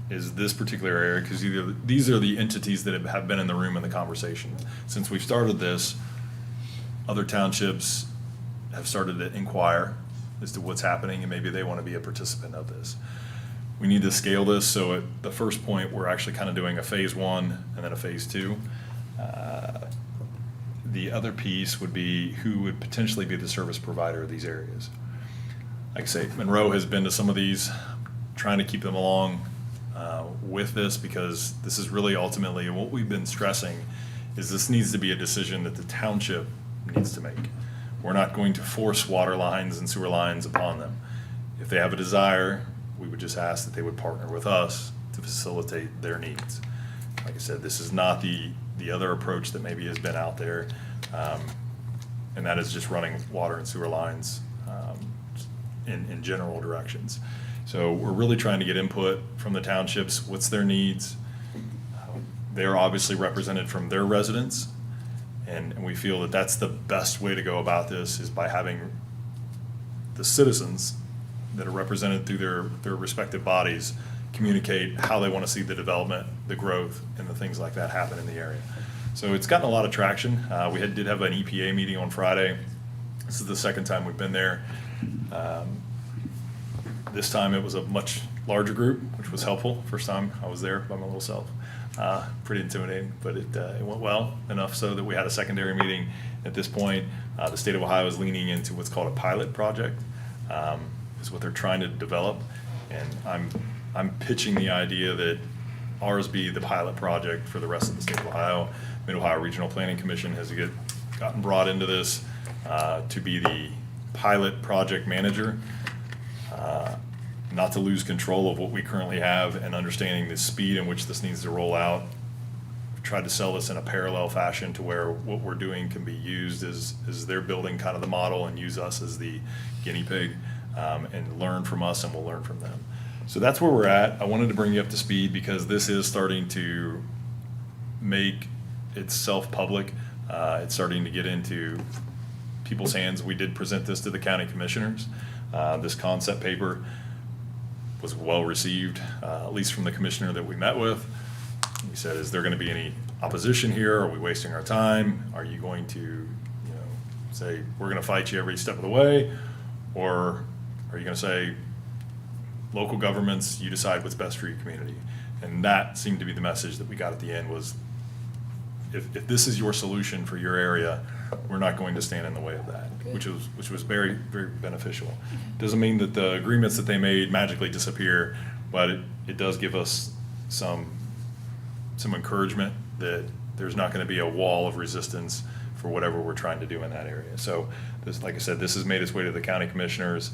is this particular area, because these are the entities that have been in the room in the conversation. Since we've started this, other townships have started to inquire as to what's happening, and maybe they want to be a participant of this. We need to scale this, so at the first point, we're actually kind of doing a phase 1 and then a phase 2. The other piece would be who would potentially be the service provider of these areas. Like I say, Monroe has been to some of these, trying to keep them along with this, because this is really ultimately, and what we've been stressing is this needs to be a decision that the township needs to make. We're not going to force water lines and sewer lines upon them. If they have a desire, we would just ask that they would partner with us to facilitate their needs. Like I said, this is not the other approach that maybe has been out there, and that is just running water and sewer lines in general directions. So we're really trying to get input from the townships. What's their needs? They're obviously represented from their residents, And we feel that that's the best way to go about this, is by having the citizens that are represented through their respective bodies communicate how they want to see the development, the growth, and the things like that happen in the area. So it's gotten a lot of traction. We did have an EPA meeting on Friday. This is the second time we've been there. This time it was a much larger group, which was helpful. First time I was there by my little self. Pretty intimidating, but it went well, enough so that we had a secondary meeting. At this point, the state of Ohio is leaning into what's called a pilot project, is what they're trying to develop. And I'm pitching the idea that ours be the pilot project for the rest of the state of Ohio. Mid-Ohio Regional Planning Commission has gotten brought into this to be the pilot project manager, not to lose control of what we currently have and understanding the speed in which this needs to roll out. We've tried to sell this in a parallel fashion to where what we're doing can be used as they're building kind of the model and use us as the guinea pig, and learn from us and we'll learn from them. So that's where we're at. I wanted to bring you up to speed because this is starting to make itself public. It's starting to get into people's hands. We did present this to the county commissioners. This concept paper was well received, at least from the commissioner that we met with. He said, is there going to be any opposition here? Are we wasting our time? Are you going to, say, we're going to fight you every step of the way? Or are you going to say, local governments, you decide what's best for your community? And that seemed to be the message that we got at the end was, if this is your solution for your area, we're not going to stand in the way of that, which was very, very beneficial. Doesn't mean that the agreements that they made magically disappear, but it does give us some encouragement that there's not going to be a wall of resistance for whatever we're trying to do in that area. So this, like I said, this has made its way to the county commissioners.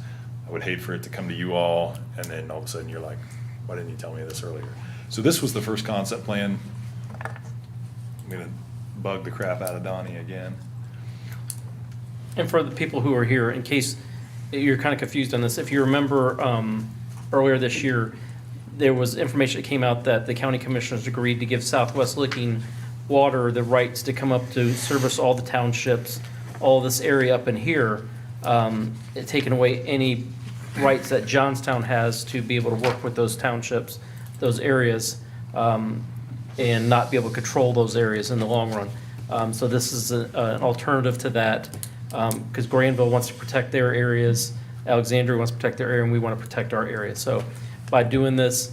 I would hate for it to come to you all, and then all of a sudden you're like, why didn't you tell me this earlier? So this was the first concept plan. I'm gonna bug the crap out of Donnie again. And for the people who are here, in case you're kind of confused on this, if you remember earlier this year, there was information that came out that the county commissioners agreed to give Southwest Licking Water the rights to come up to service all the townships, all this area up in here, taking away any rights that Johnstown has to be able to work with those townships, those areas, and not be able to control those areas in the long run. So this is an alternative to that, because Granville wants to protect their areas, Alexandria wants to protect their area, and we want to protect our area. So by doing this,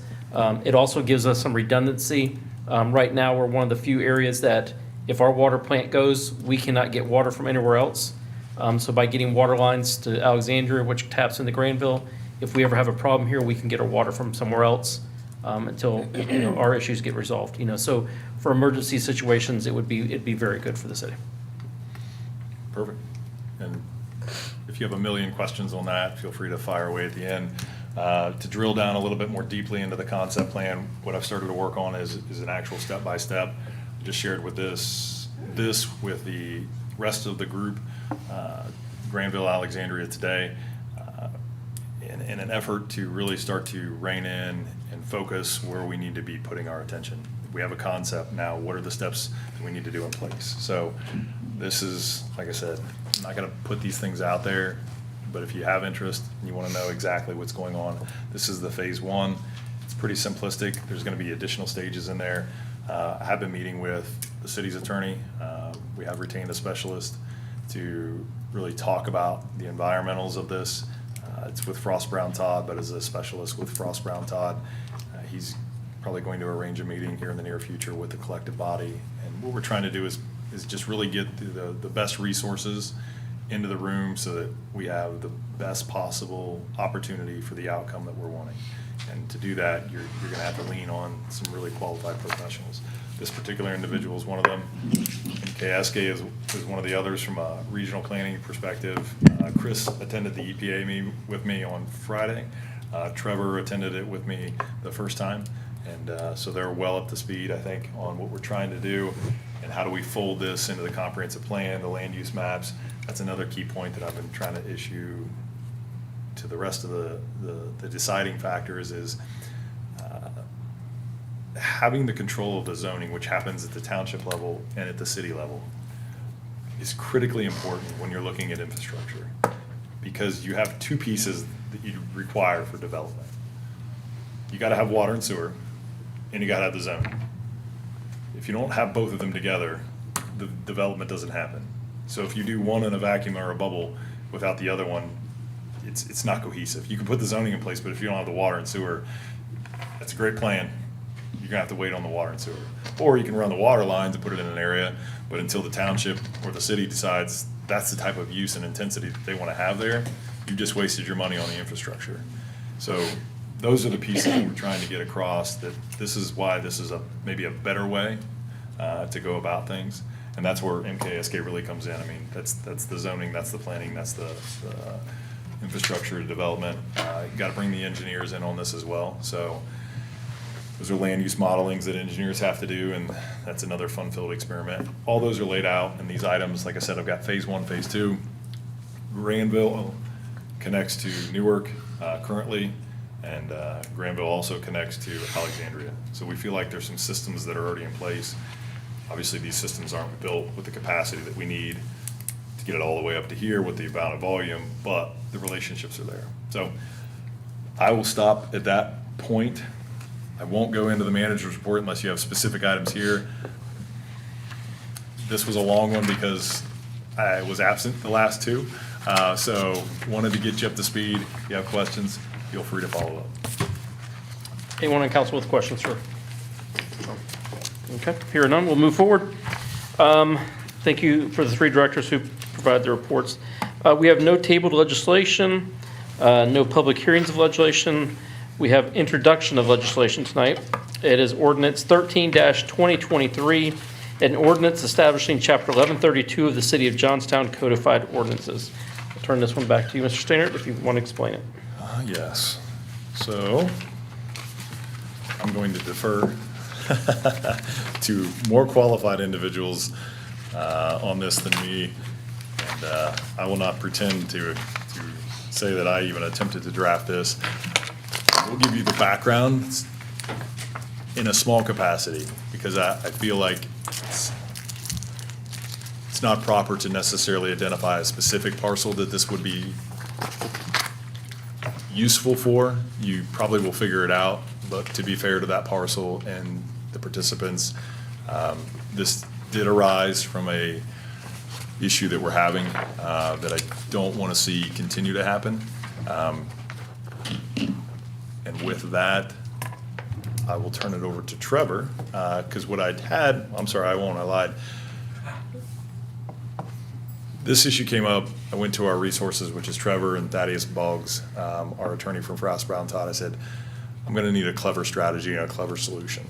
it also gives us some redundancy. Right now, we're one of the few areas that if our water plant goes, we cannot get water from anywhere else. So by getting water lines to Alexandria, which taps into Granville, if we ever have a problem here, we can get our water from somewhere else until our issues get resolved. So for emergency situations, it'd be very good for the city. Perfect. And if you have a million questions on that, feel free to fire away at the end. To drill down a little bit more deeply into the concept plan, what I've started to work on is an actual step-by-step. I just shared with this with the rest of the group, Granville, Alexandria today, in an effort to really start to rein in and focus where we need to be putting our attention. We have a concept now, what are the steps that we need to do in place? So this is, like I said, I'm not gonna put these things out there, but if you have interest and you wanna know exactly what's going on, this is the phase one. It's pretty simplistic. There's gonna be additional stages in there. I have been meeting with the city's attorney. We have retained a specialist to really talk about the environmentals of this. It's with Frost Brown Todd, but as a specialist with Frost Brown Todd, he's probably going to arrange a meeting here in the near future with the collective body. And what we're trying to do is just really get the best resources into the room so that we have the best possible opportunity for the outcome that we're wanting. And to do that, you're going to have to lean on some really qualified professionals. This particular individual is one of them. Kayeske is one of the others from a regional planning perspective. Chris attended the EPA meeting with me on Friday. Trevor attended it with me the first time. And so they're well up to speed, I think, on what we're trying to do and how do we fold this into the comprehensive plan, the land use maps. That's another key point that I've been trying to issue to the rest of the deciding factors is having the control of the zoning, which happens at the township level and at the city level. is critically important when you're looking at infrastructure, because you have two pieces that you require for development. You gotta have water and sewer, and you gotta have the zoning. If you don't have both of them together, the development doesn't happen. So if you do one in a vacuum or a bubble without the other one, it's not cohesive. You can put the zoning in place, but if you don't have the water and sewer, that's a great plan. You're gonna have to wait on the water and sewer. Or you can run the water lines and put it in an area, but until the township or the city decides that's the type of use and intensity that they wanna have there, you just wasted your money on the infrastructure. So those are the pieces that we're trying to get across, that this is why this is maybe a better way to go about things. And that's where MKSK really comes in. I mean, that's the zoning, that's the planning, that's the infrastructure development. You gotta bring the engineers in on this as well. So those are land use modelings that engineers have to do, and that's another fun-filled experiment. All those are laid out in these items. Like I said, I've got phase 1, phase 2. Granville connects to Newark currently, and Granville also connects to Alexandria. So we feel like there's some systems that are already in place. Obviously, these systems aren't built with the capacity that we need to get it all the way up to here with the amount of volume, but the relationships are there. So I will stop at that point. I won't go into the manager's report unless you have specific items here. This was a long one because I was absent the last two, so wanted to get you up to speed. If you have questions, feel free to follow up. Anyone in council with questions, sir? Okay, here are none, we'll move forward. Thank you for the three directors who provided the reports. We have no tabled legislation, no public hearings of legislation. We have introduction of legislation tonight. It is ordinance 13-2023, an ordinance establishing chapter 1132 of the City of Johnstown Codified Ordinances. I'll turn this one back to you, Mr. Steinert, if you want to explain it. Yes. So I'm going to defer to more qualified individuals on this than me. And I will not pretend to say that I even attempted to draft this. We'll give you the background in a small capacity, because I feel like it's not proper to necessarily identify a specific parcel that this would be useful for. You probably will figure it out, but to be fair to that parcel and the participants, this did arise from a issue that we're having that I don't want to see continue to happen. And with that, I will turn it over to Trevor, because what I'd had, I'm sorry, I won't, I lied. This issue came up, I went to our resources, which is Trevor and Thaddeus Boggs, our attorney from Frost Brown Todd. I said, I'm gonna need a clever strategy and a clever solution.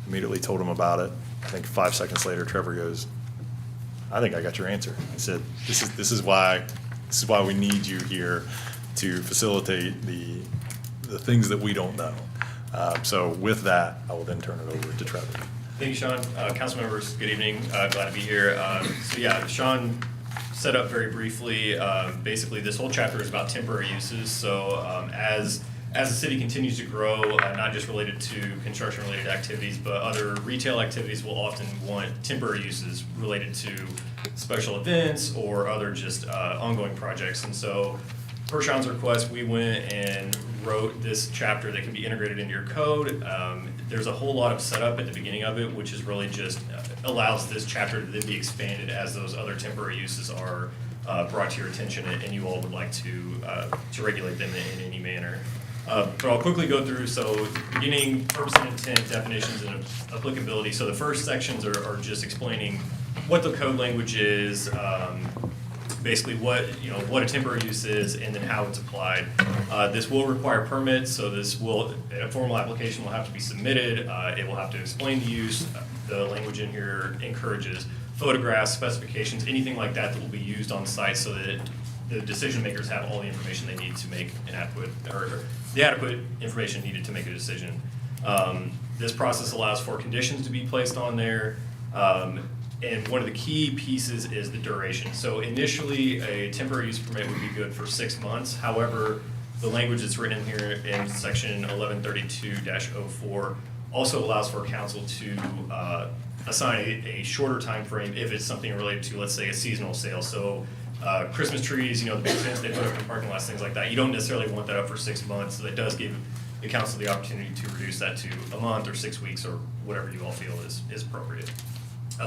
Immediately told him about it. I think 5 seconds later, Trevor goes, I think I got your answer. I said, this is why we need you here to facilitate the things that we don't know. So with that, I will then turn it over to Trevor. Thank you, Sean. Council members, good evening. Glad to be here. So yeah, Sean set up very briefly. Basically, this whole chapter is about temporary uses. So as the city continues to grow, not just related to construction-related activities, but other retail activities will often want temporary uses related to special events or other just ongoing projects. And so per Sean's request, we went and wrote this chapter that can be integrated into your code. There's a whole lot of setup at the beginning of it, which is really just allows this chapter to then be expanded as those other temporary uses are brought to your attention and you all would like to regulate them in any manner. But I'll quickly go through, so beginning, purpose and intent, definitions and applicability. So the first sections are just explaining what the code language is, basically what a temporary use is, and then how it's applied. This will require permits, so a formal application will have to be submitted. It will have to explain the use. The language in here encourages photographs, specifications, anything like that will be used on site so that the decision makers have all the information they need to make an adequate, or the adequate information needed to make a decision. This process allows for conditions to be placed on there. And one of the key pieces is the duration. So initially, a temporary use permit would be good for 6 months. However, the language that's written in here in section 1132-04 also allows for council to assign a shorter time frame if it's something related to, let's say, a seasonal sale. So Christmas trees, the big tents they put up in parking lots, things like that. You don't necessarily want that up for 6 months. So that does give the council the opportunity to reduce that to a month or 6 weeks or whatever you all feel is appropriate.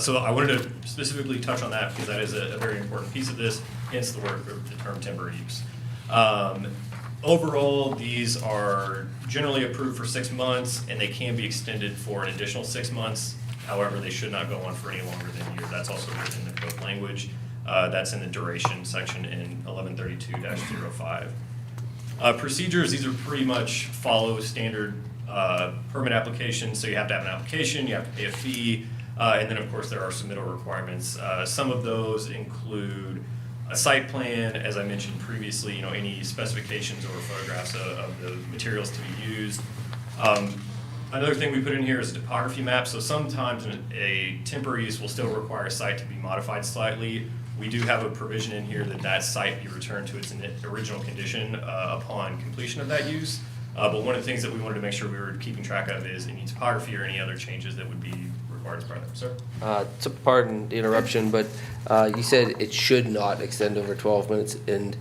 So I wanted to specifically touch on that because that is a very important piece of this, hence the word, the term temporary use. Overall, these are generally approved for 6 months and they can be extended for an additional 6 months. However, they should not go on for any longer than a year. That's also written in the code language. That's in the duration section in 1132-05. Procedures, these are pretty much follow standard permit applications. So you have to have an application, you have to pay a fee, and then of course there are submittal requirements. Some of those include a site plan, as I mentioned previously, any specifications or photographs of the materials to be used. Another thing we put in here is a topography map. So sometimes a temporary use will still require a site to be modified slightly. We do have a provision in here that site be returned to its original condition upon completion of that use. But one of the things that we wanted to make sure we were keeping track of is any topography or any other changes that would be required as part of that. Sir? So pardon the interruption, but you said it should not extend over 12 minutes, and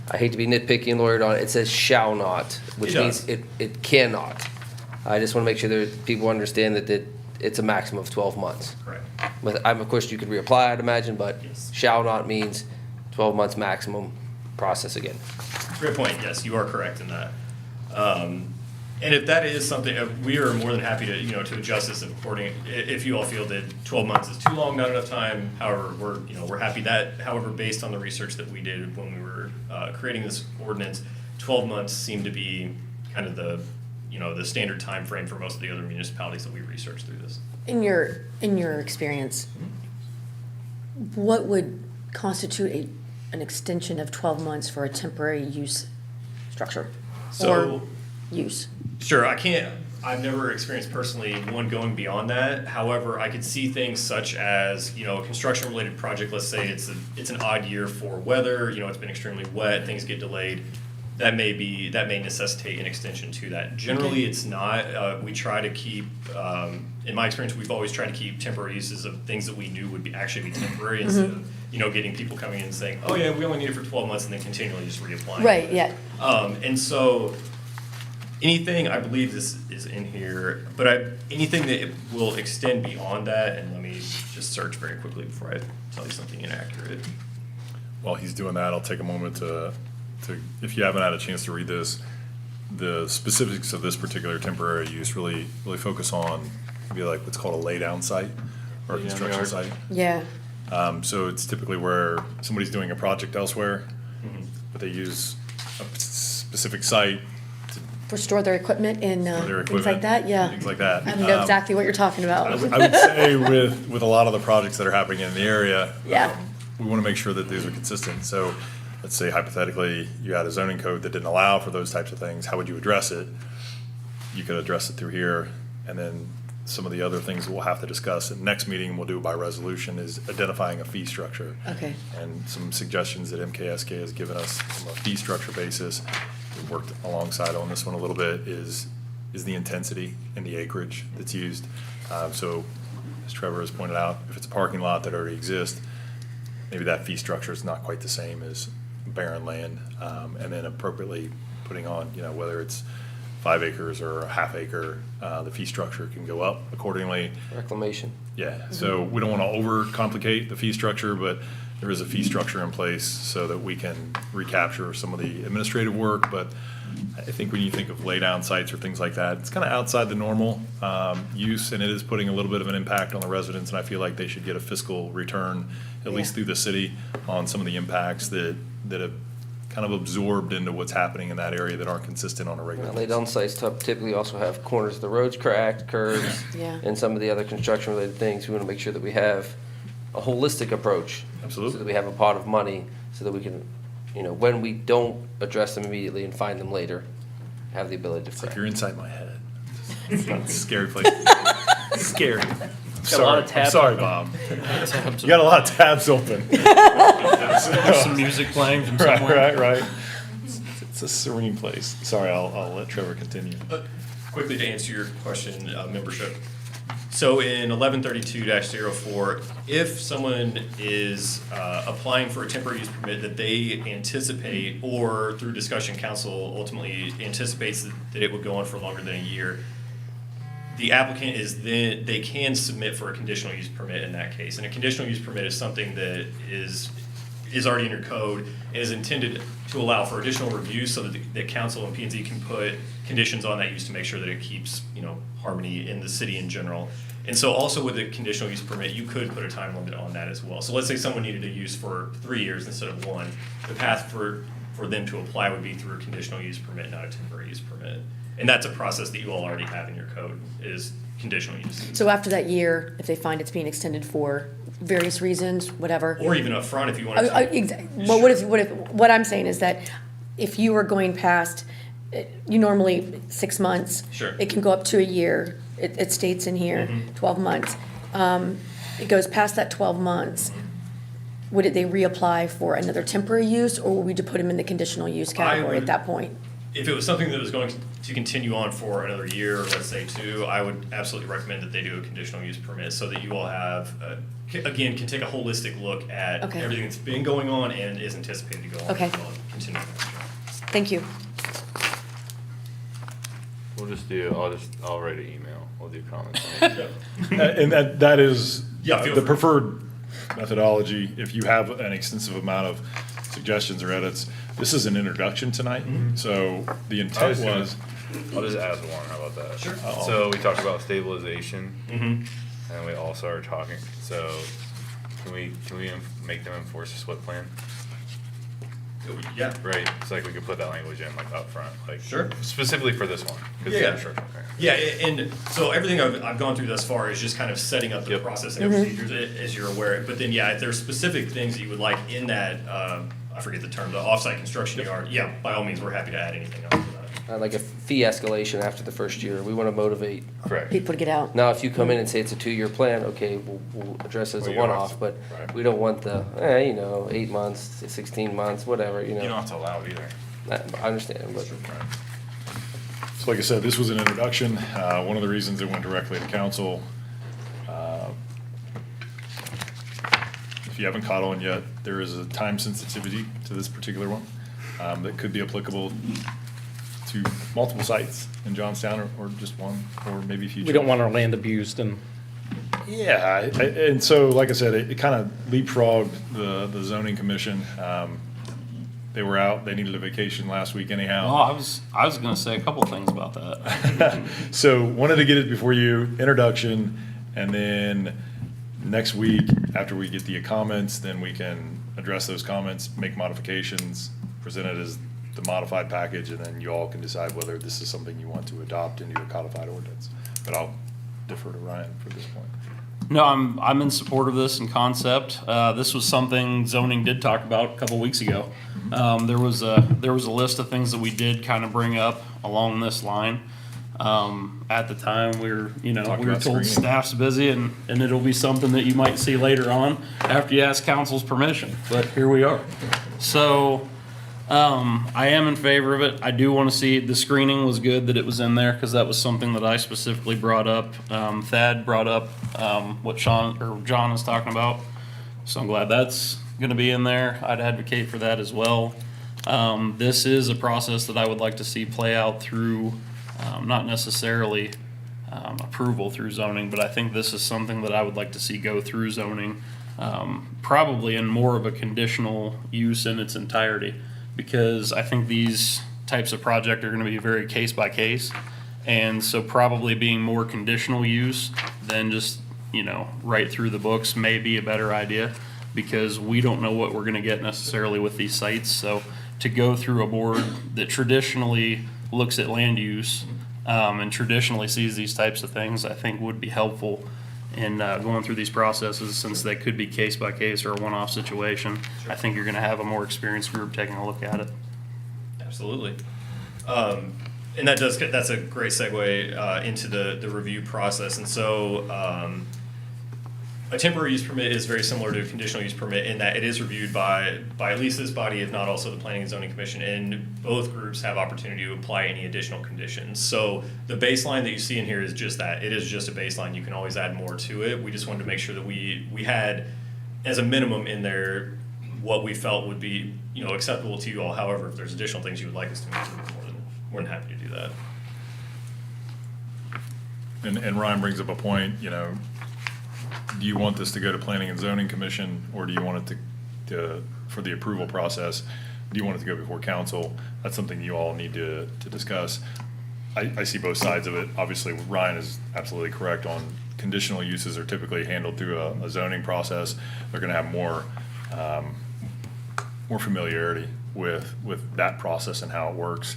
I hate to be nitpicky and lawyered on it. It says shall not, which means it cannot. I just want to make sure that people understand that it's a maximum of 12 months. Correct. Of course, you could reapply, I'd imagine, but Yes. shall not means 12 months maximum, process again. Great point. Yes, you are correct in that. And if that is something, we are more than happy to, to adjust this according, if you all feel that 12 months is too long, not enough time. However, we're happy that, however, based on the research that we did when we were creating this ordinance, 12 months seemed to be kind of the standard time frame for most of the other municipalities that we researched through this. In your experience, what would constitute an extension of 12 months for a temporary use structure? So- Or use? Sure, I've never experienced personally one going beyond that. However, I could see things such as, a construction related project, let's say it's an odd year for weather, it's been extremely wet, things get delayed. That may necessitate an extension to that. Generally, it's not. We try to keep, in my experience, we've always tried to keep temporary uses of things that we knew would actually be temporary instead of, getting people coming in and saying, oh yeah, we only need it for 12 months and then continually just reapplying. Right, yeah. And so anything, I believe this is in here, but anything that it will extend beyond that, and let me just search very quickly before I tell you something inaccurate. While he's doing that, I'll take a moment to, if you haven't had a chance to read this, the specifics of this particular temporary use really focus on maybe like what's called a laydown site or a construction site. Yeah. So it's typically where somebody's doing a project elsewhere, but they use a specific site For store their equipment and their things like equipment, that, yeah. things like that. I know exactly what you're talking about. I would say with a lot of the projects that are happening in the area, Yeah. we want to make sure that these are consistent. So let's say hypothetically, you had a zoning code that didn't allow for those types of things. How would you address it? You could address it through here. And then some of the other things we'll have to discuss at the next meeting, we'll do by resolution, is identifying a fee structure. Okay. And some suggestions that MKSK has given us from a fee structure basis. We've worked alongside on this one a little bit, is the intensity and the acreage that's used. So as Trevor has pointed out, if it's a parking lot that already exists, maybe that fee structure is not quite the same as barren land. And then appropriately putting on, whether it's 5 acres or a half acre, the fee structure can go up accordingly. Reclamation. Yeah, so we don't want to overcomplicate the fee structure, but there is a fee structure in place so that we can recapture some of the administrative work. But I think when you think of laydown sites or things like that, it's kind of outside the normal use, and it is putting a little bit of an impact on the residents, and I feel like they should get a fiscal return, at least through the city, on some of the impacts that have kind of absorbed into what's happening in that area that aren't consistent on a regular basis. Laydown sites typically also have corners of the roads cracked, curves, Yeah. and some of the other construction-related things. We want to make sure that we have a holistic approach. Absolutely. So that we have a pot of money, so that we can, when we don't address them immediately and find them later, have the ability to It's like correct. you're inside my head. It's not a scary place. Scary. Got a lot of tabs Sorry, open. Bob. You got a lot of tabs open. Some music playing from somewhere. Right. It's a serene place. Sorry, I'll let Trevor continue. quickly to answer your question, membership. So in 1132-04, if someone is applying for a temporary use permit that they anticipate, or through discussion, council ultimately anticipates that it would go on for longer than a year, the applicant is then, they can submit for a conditional use permit in that case. And a conditional use permit is something that is already in your code and is intended to allow for additional review so that the council and P&Z can put conditions on that use to make sure that it keeps, harmony in the city in general. And so also with a conditional use permit, you could put a time limit on that as well. So let's say someone needed a use for 3 years instead of 1. The path for them to apply would be through a conditional use permit, not a temporary use permit. And that's a process that you all already have in your code, is conditional use. So after that year, if they find it's being extended for various reasons, whatever. Or even upfront if you wanted to. Well, what I'm saying is that if you were going past, you normally 6 months. Sure. It can go up to a year. It states in here, 12 months. It goes past that 12 months. Would they reapply for another temporary use, or would we just put them in the conditional use category at that point? If it was something that was going to continue on for another year, let's say 2, I would absolutely recommend that they do a conditional use permit so that you all have, again, can take a holistic look at Okay. everything that's been going on and is anticipated to go on. Okay. as well, and continue on. Thank you. I'll write an email. We'll do comments. And that is Yeah, feel the free. preferred methodology. If you have an extensive amount of suggestions or edits, this is an introduction tonight. So the intent was, I'll just add one, how about that? Sure. So we talked about stabilization, Mm-hmm. and we all started talking, so can we make them enforce a SWIP plan? Yeah. Right, it's like we could put that language in like up front, like. Sure. Specifically for this one. 'cause Yeah. it's a short-term plan. Yeah, and so everything I've gone through thus far is just kind of setting up the Yep. process and procedures, as you're aware. But then, yeah, if there's specific things that you would like in that, I forget the term, the offsite construction yard, yeah, by all means, we're happy to add anything else to that. Like a fee escalation after the first year. We want to motivate. Correct. People to get out. Now, if you come in and say it's a 2-year plan, okay, we'll address it as a Well, you don't have one-off, to- but right. we don't want the, 8 months, 16 months, whatever, You don't have to allow it either. I understand, but so like I said, this was an introduction. One of the reasons it went directly to council. If you haven't caught on yet, there is a time sensitivity to this particular one that could be applicable to multiple sites in Johnstown or just one, or maybe future. We don't want our land abused and. Yeah, and so, like I said, it kind of leapfrogged the zoning commission. They were out, they needed a vacation last week anyhow. Well, I was gonna say a couple things about that. So wanted to get it before you, introduction, and then next week, after we get the comments, then we can address those comments, make modifications, present it as the modified package, and then you all can decide whether this is something you want to adopt into your codified ordinance. But I'll defer to Ryan for this point. No, I'm in support of this in concept. This was something zoning did talk about a couple weeks ago. There was a list of things that we did kind of bring up along this line. At the time, we were Talked told about screening. staff's busy and it'll be something that you might see later on after you ask council's permission, but here we are. So, I am in favor of it. I do want to see, the screening was good that it was in there because that was something that I specifically brought up. Thad brought up, what John is talking about. So I'm glad that's going to be in there. I'd advocate for that as well. This is a process that I would like to see play out through, not necessarily approval through zoning, but I think this is something that I would like to see go through zoning, probably in more of a conditional use in its entirety, because I think these types of projects are going to be very case by case, and so probably being more conditional use than just right through the books may be a better idea, because we don't know what we're going to get necessarily with these sites. So to go through a board that traditionally looks at land use and traditionally sees these types of things, I think would be helpful in going through these processes, since they could be case by case or a one-off situation. I think you're going to have a more experienced group taking a look at it. Absolutely. And that's a great segue into the review process. And so a temporary use permit is very similar to a conditional use permit in that it is reviewed by at least this body, if not also the Planning and Zoning Commission, and both groups have opportunity to apply any additional conditions. So the baseline that you see in here is just that. It is just a baseline. You can always add more to it. We just wanted to make sure that we had, as a minimum in there, what we felt would be, acceptable to you all. However, if there's additional things you would like us to include, more than happy to do that. And Ryan brings up a point, do you want this to go to Planning and Zoning Commission, or do you want it to for the approval process, do you want it to go before council? That's something you all need to discuss. I see both sides of it. Obviously, Ryan is absolutely correct on conditional uses are typically handled through a zoning process. They're gonna have more familiarity with that process and how it works.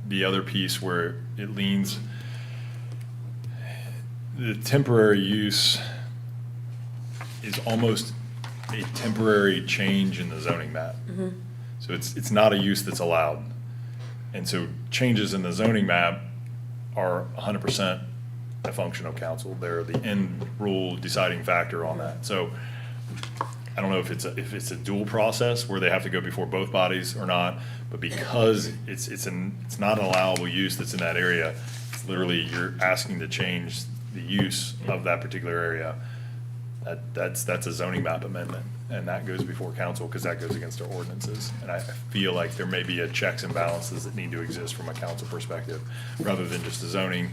The other piece where it leans, the temporary use is almost a temporary change in the zoning map. So it's not a use that's allowed. And so changes in the zoning map are 100% a function of council. They're the end rule deciding factor on that. So I don't know if it's a dual process where they have to go before both bodies or not, but because it's not an allowable use that's in that area, it's literally you're asking to change the use of that particular area. That's a zoning map amendment, and that goes before council because that goes against our ordinances. And I feel like there may be a checks and balances that need to exist from a council perspective, rather than just a zoning,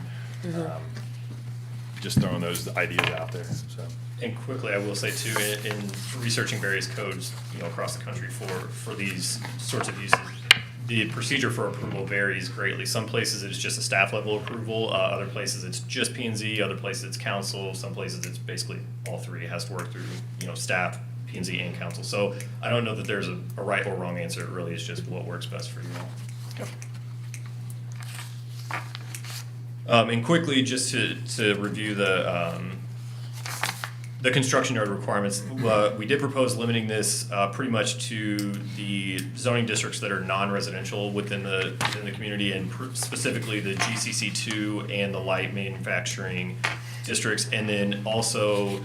just throwing those ideas out there, so. And quickly, I will say too, in researching various codes, across the country for these sorts of uses, the procedure for approval varies greatly. Some places it's just a staff level approval, other places it's just P&Z, other places it's council, some places it's basically all three. It has to work through, staff, P&Z, and council. So I don't know that there's a right or wrong answer. It really is just what works best for you all. And quickly, just to review the construction yard requirements, we did propose limiting this pretty much to the zoning districts that are non-residential within the community, and specifically the GCC2 and the light manufacturing districts, and then also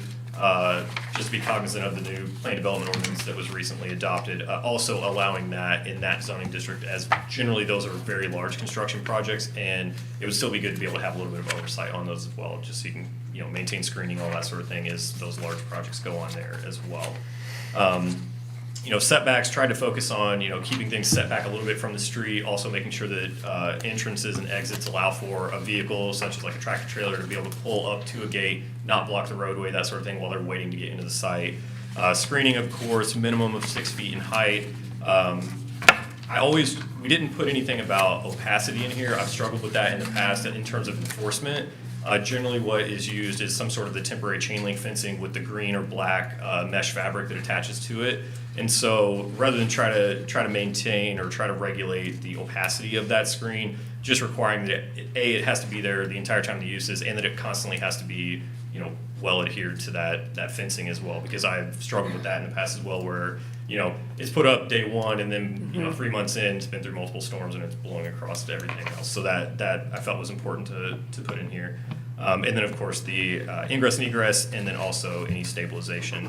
just be cognizant of the new plan development ordinance that was recently adopted, also allowing that in that zoning district, as generally those are very large construction projects, and it would still be good to be able to have a little bit of oversight on those as well, just so you can maintain screening, all that sort of thing, as those large projects go on there as well. Setbacks, tried to focus on, keeping things set back a little bit from the street, also making sure that entrances and exits allow for a vehicle such as like a tractor trailer to be able to pull up to a gate, not block the roadway, that sort of thing, while they're waiting to get into the site. Screening, of course, minimum of 6 feet in height. We didn't put anything about opacity in here. I've struggled with that in the past in terms of enforcement. Generally what is used is some sort of the temporary chain link fencing with the green or black mesh fabric that attaches to it. And so rather than try to maintain or try to regulate the opacity of that screen, just requiring that it has to be there the entire time the use is, and that it constantly has to be, well adhered to that fencing as well, because I've struggled with that in the past as well, where, it's put up day one and then, 3 months in, it's been through multiple storms and it's blowing across to everything else. So that I felt was important to put in here. And then of course the ingress and egress, and then also any stabilization.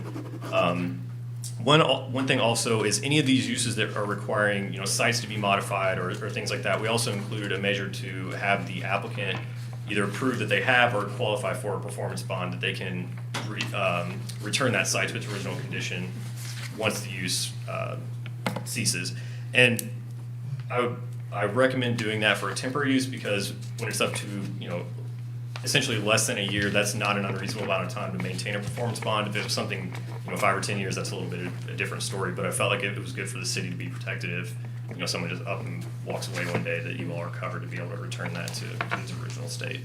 One thing also is any of these uses that are requiring, sites to be modified or things like that, we also included a measure to have the applicant either prove that they have or qualify for a performance bond that they can return that site to its original condition once the use ceases. And I recommend doing that for a temporary use, because when it's up to, essentially less than a year, that's not an unreasonable amount of time to maintain a performance bond. If it was something, 5 or 10 years, that's a little bit of a different story, but I felt like it was good for the city to be protected if, someone just up and walks away one day, that you all are covered to be able to return that to its original state.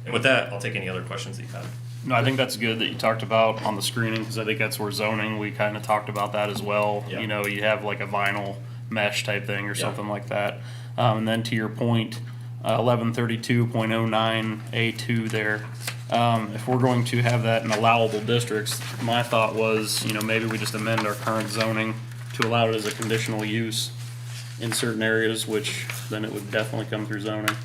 And with that, I'll take any other questions that you have. No, I think that's good that you talked about on the screening, because I think that's where zoning, we kind of talked about that as well. Yeah. You have like a vinyl mesh type thing or Yeah. something like that. And then to your point, 1132.09A2 there, if we're going to have that in allowable districts, my thought was, maybe we just amend our current zoning to allow it as a conditional use in certain areas, which then it would definitely come through zoning.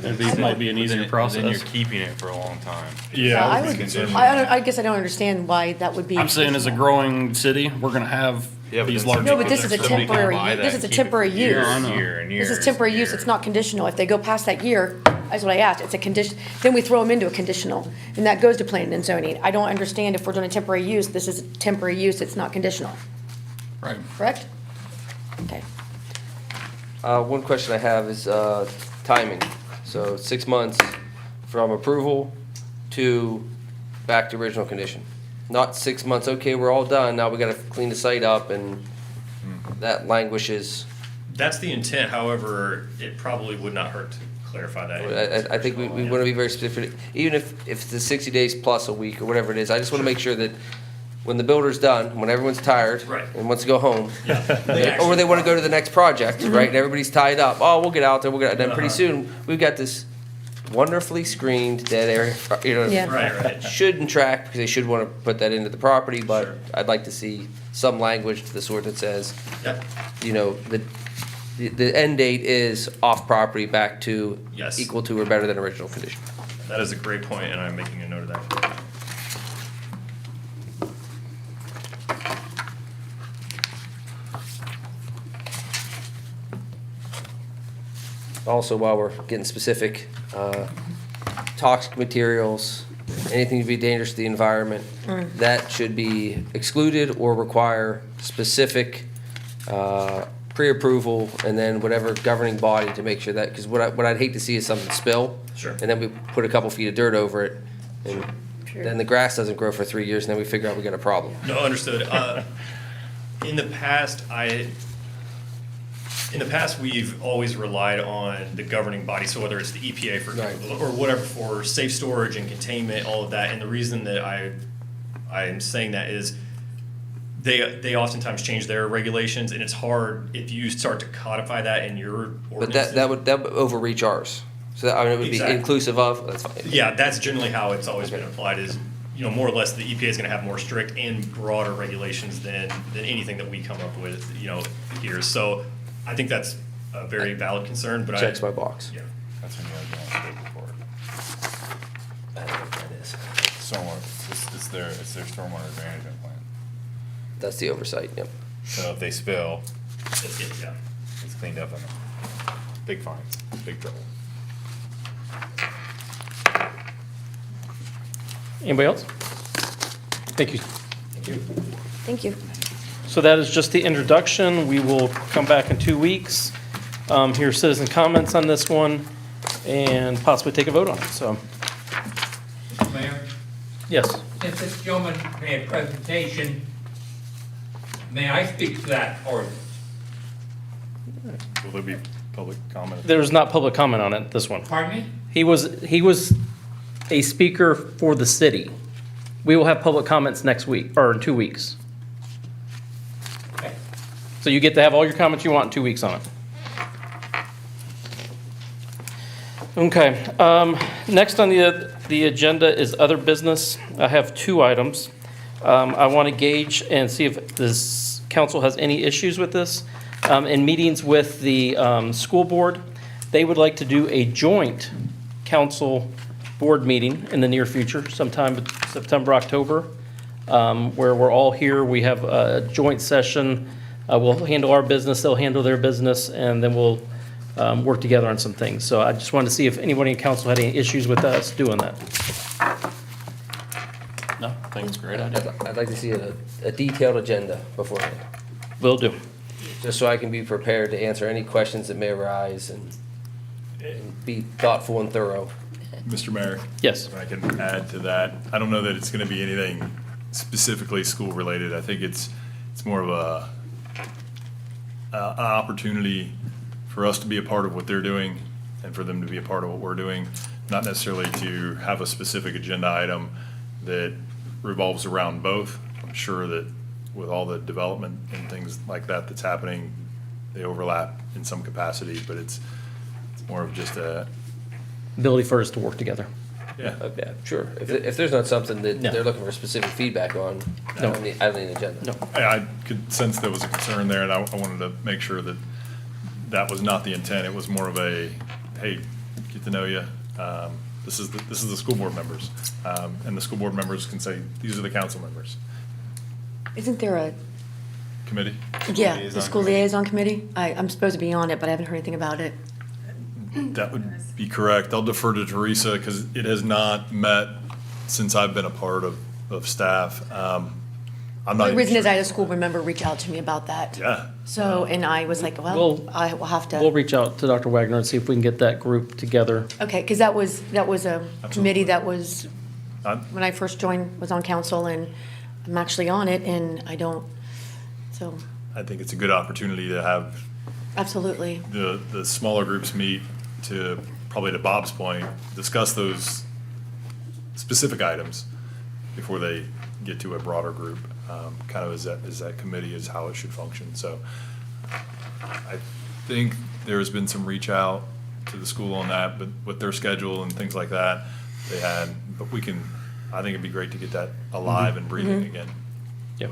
Might be an easier Then you're process. keeping it for a long time. Yeah. I I would would, concern I guess I don't understand why that would be. I'm saying as a growing city, we're gonna have Yeah, but these then large. No, but this is a somebody can temporary, buy that this is and a keep it for temporary use. years, I know. year and This years is temporary and use, years. it's not conditional. If they go past that year, that's what I asked, it's a condition, then we throw them into a conditional, and that goes to planning and zoning. I don't understand if we're doing a temporary use, this is temporary use, it's not conditional, Right. correct? Okay. One question I have is timing. So 6 months from approval to back to original condition. Not 6 months, okay, we're all done, now we gotta clean the site up, and that languishes. That's the intent, however, it probably would not hurt to clarify that. I think we want to be very specific, even if it's the 60 days plus a week or whatever it is. I just want to make sure that when the builder's done, when everyone's tired Right. and wants to go home, Yeah. or they want to go to the next project, right? And everybody's tied up. Oh, we'll get out there. We'll get. And then pretty Uh-huh. soon we've got this wonderfully screened dead area. You know, Yeah. Right. shouldn't track because they should want to put that into the property. But Sure. I'd like to see some language to the sort that says, Yep. you know, the end date is off property back to Yes. equal to or better than original condition. That is a great point, and I'm making a note of that. Also, while we're getting specific, toxic materials, anything to be dangerous to the environment, that should be excluded or require specific pre-approval, and then whatever governing body to make sure that, because what I'd hate to see is something spill. Sure. And then we put a couple feet of dirt over it, and then the grass doesn't grow for 3 years, and then we figure out we got a problem. No, understood. In the past, we've always relied on the governing body, so whether it's the EPA for, Right. or whatever, for safe storage and containment, all of that. And the reason that I am saying that is they oftentimes change their regulations, and it's hard if you start to codify that in your But ordinance. that would overreach ours. So that, I mean, it would be Exactly. inclusive of, that's fine. Yeah, that's generally how it's always been applied is, you know, more or less the EPA is gonna have more strict and broader regulations than anything that we come up with, you know, here. So I think that's a very valid concern, but Checks my box. Yeah. That's when you have the scope report. I don't know what that is. Stormwater, it's their stormwater management plan. That's the oversight, yep. So if they spill, Yeah. it's cleaned up and big fines, big trouble. Anybody else? Thank you. Thank you. So that is just the introduction. We will come back in 2 weeks, hear citizen comments on this one, and possibly take a vote on it, so, Mr. Mayor, yes. since this gentleman made a presentation, may I speak to that ordinance? Will there be public comment? There's not public comment on it, this one. Pardon me? He was a speaker for the city. We will have public comments next week, or in 2 weeks. Okay. So you get to have all your comments you want in 2 weeks on it. Okay, next on the agenda is other business. I have 2 items. I want to gauge and see if this council has any issues with this. In meetings with the school board, they would like to do a joint council board meeting in the near future, sometime September, October, where we're all here. We have a joint session. We'll handle our business, they'll handle their business, and then we'll work together on some things. So I just wanted to see if anybody in council had any issues with us doing that. No, I think it's a great idea. I'd like to see a detailed agenda beforehand, Will do. just so I can be prepared to answer any questions that may arise and be thoughtful and thorough. Mr. Mayor? Yes. If I can add to that, I don't know that it's gonna be anything specifically school-related. I think it's more of an opportunity for us to be a part of what they're doing and for them to be a part of what we're doing, not necessarily to have a specific agenda item that revolves around both. I'm sure that with all the development and things like that that's happening, they overlap in some capacity, but it's more of just a, Ability for us to work together. yeah. Yeah, sure. If there's not something that No. they're looking for specific feedback on, I No. don't need an agenda. No. I could sense there was a concern there, and I wanted to make sure that that was not the intent. It was more of a, hey, get to know you. This is the school board members. And the school board members can say, these are the council members. Isn't there a, Committee? yeah, the liaison school committee. liaison committee? I'm supposed to be on it, but I haven't heard anything about it. That would be correct. I'll defer to Teresa because it has not met since I've been a part of staff. I'm not The even reason is sure. I had a school board member reach out to me about that. Yeah. So, and I was like, well, We'll- I will have We'll to, reach out to Dr. Wagner and see if we can get that group together. okay, because that was a committee that was, I- when I first joined, was on council, and I'm actually on it, and I don't, so, I think it's a good opportunity to have absolutely. the smaller groups meet to, probably to Bob's point, discuss those specific items before they get to a broader group, kind of as that committee is how it should function. So I think there's been some reach out to the school on that, but with their schedule and things like that, they had, but I think it'd be great to get that alive and breathing again. Yeah.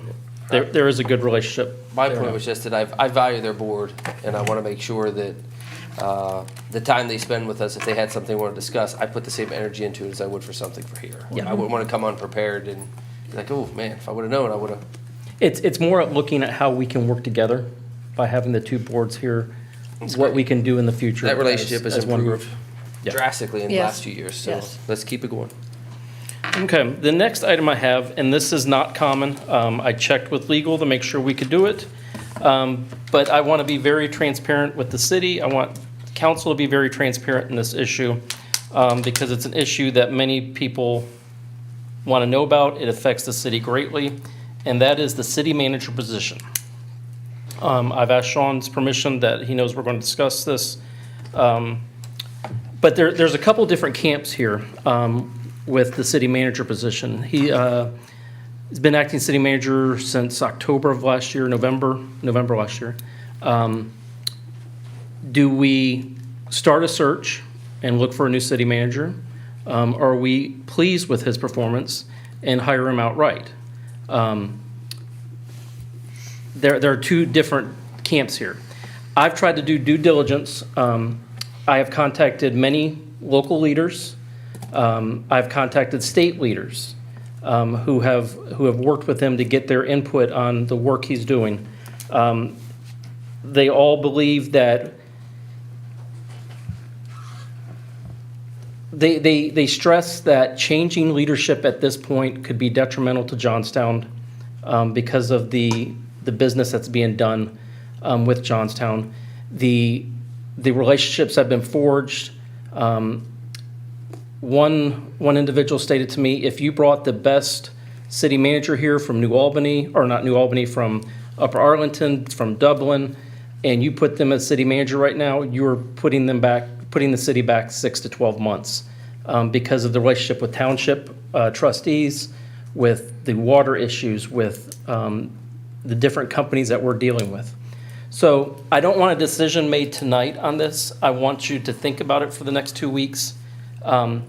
There is a good relationship. My there. point was just that I value their board, and I want to make sure that the time they spend with us, if they had something they want to discuss, I put the same energy into it as I would for something for here. Yeah. I wouldn't want to come unprepared and be like, oh, man, if I would have known, I would have. It's more at looking at how we can work together by having the two boards here, what we can do in the future. That relationship has as one group. improved Yeah. drastically in the Yes. last few years, so Yes. let's keep it going. Okay, the next item I have, and this is not common, I checked with legal to make sure we could do it, but I want to be very transparent with the city. I want council to be very transparent in this issue, because it's an issue that many people want to know about. It affects the city greatly, and that is the city manager position. I've asked Sean's permission that he knows we're going to discuss this. But there's a couple different camps here with the city manager position. He has been acting city manager since October of last year, November last year. Do we start a search and look for a new city manager? Are we pleased with his performance and hire him outright? There are two different camps here. I've tried to do due diligence. I have contacted many local leaders. I've contacted state leaders who have worked with him to get their input on the work he's doing. They all believe that they stress that changing leadership at this point could be detrimental to Johnstown because of the business that's being done with Johnstown. The relationships have been forged. One individual stated to me, if you brought the best city manager here from New Albany, or not New Albany, from Upper Arlington, from Dublin, and you put them as city manager right now, you're putting the city back 6 to 12 months because of the relationship with township trustees, with the water issues, with the different companies that we're dealing with. So I don't want a decision made tonight on this. I want you to think about it for the next 2 weeks, and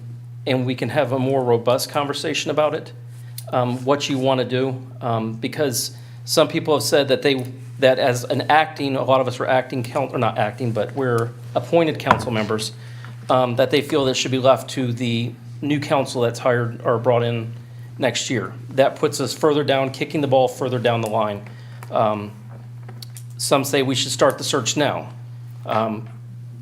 we can have a more robust conversation about it, what you want to do, because some people have said that as an acting, a lot of us are acting, or not acting, but we're appointed council members, that they feel that should be left to the new council that's hired or brought in next year. That puts us further down, kicking the ball further down the line. Some say we should start the search now.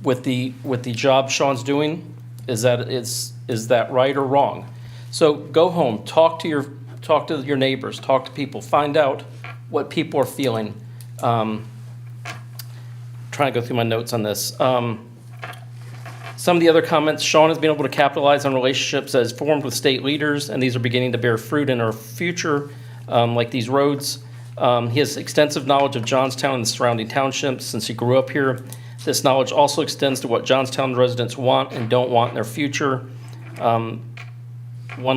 With the job Sean's doing, is that right or wrong? So go home, talk to your neighbors, talk to people, find out what people are feeling. Trying to go through my notes on this. Some of the other comments, Sean has been able to capitalize on relationships that is formed with state leaders, and these are beginning to bear fruit in our future, like these roads. He has extensive knowledge of Johnstown and the surrounding townships since he grew up here. This knowledge also extends to what Johnstown residents want and don't want in their future. One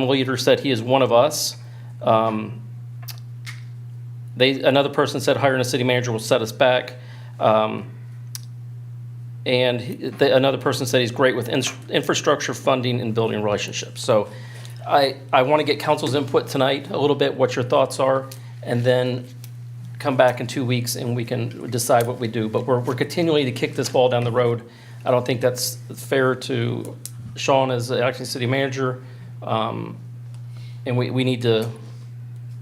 leader said he is one of us. Another person said hiring a city manager will set us back. Another person said he's great with infrastructure, funding, and building relationships. So I want to get council's input tonight a little bit, what your thoughts are, and then come back in 2 weeks and we can decide what we do. But we're continuing to kick this ball down the road. I don't think that's fair to Sean as the acting city manager. And we need to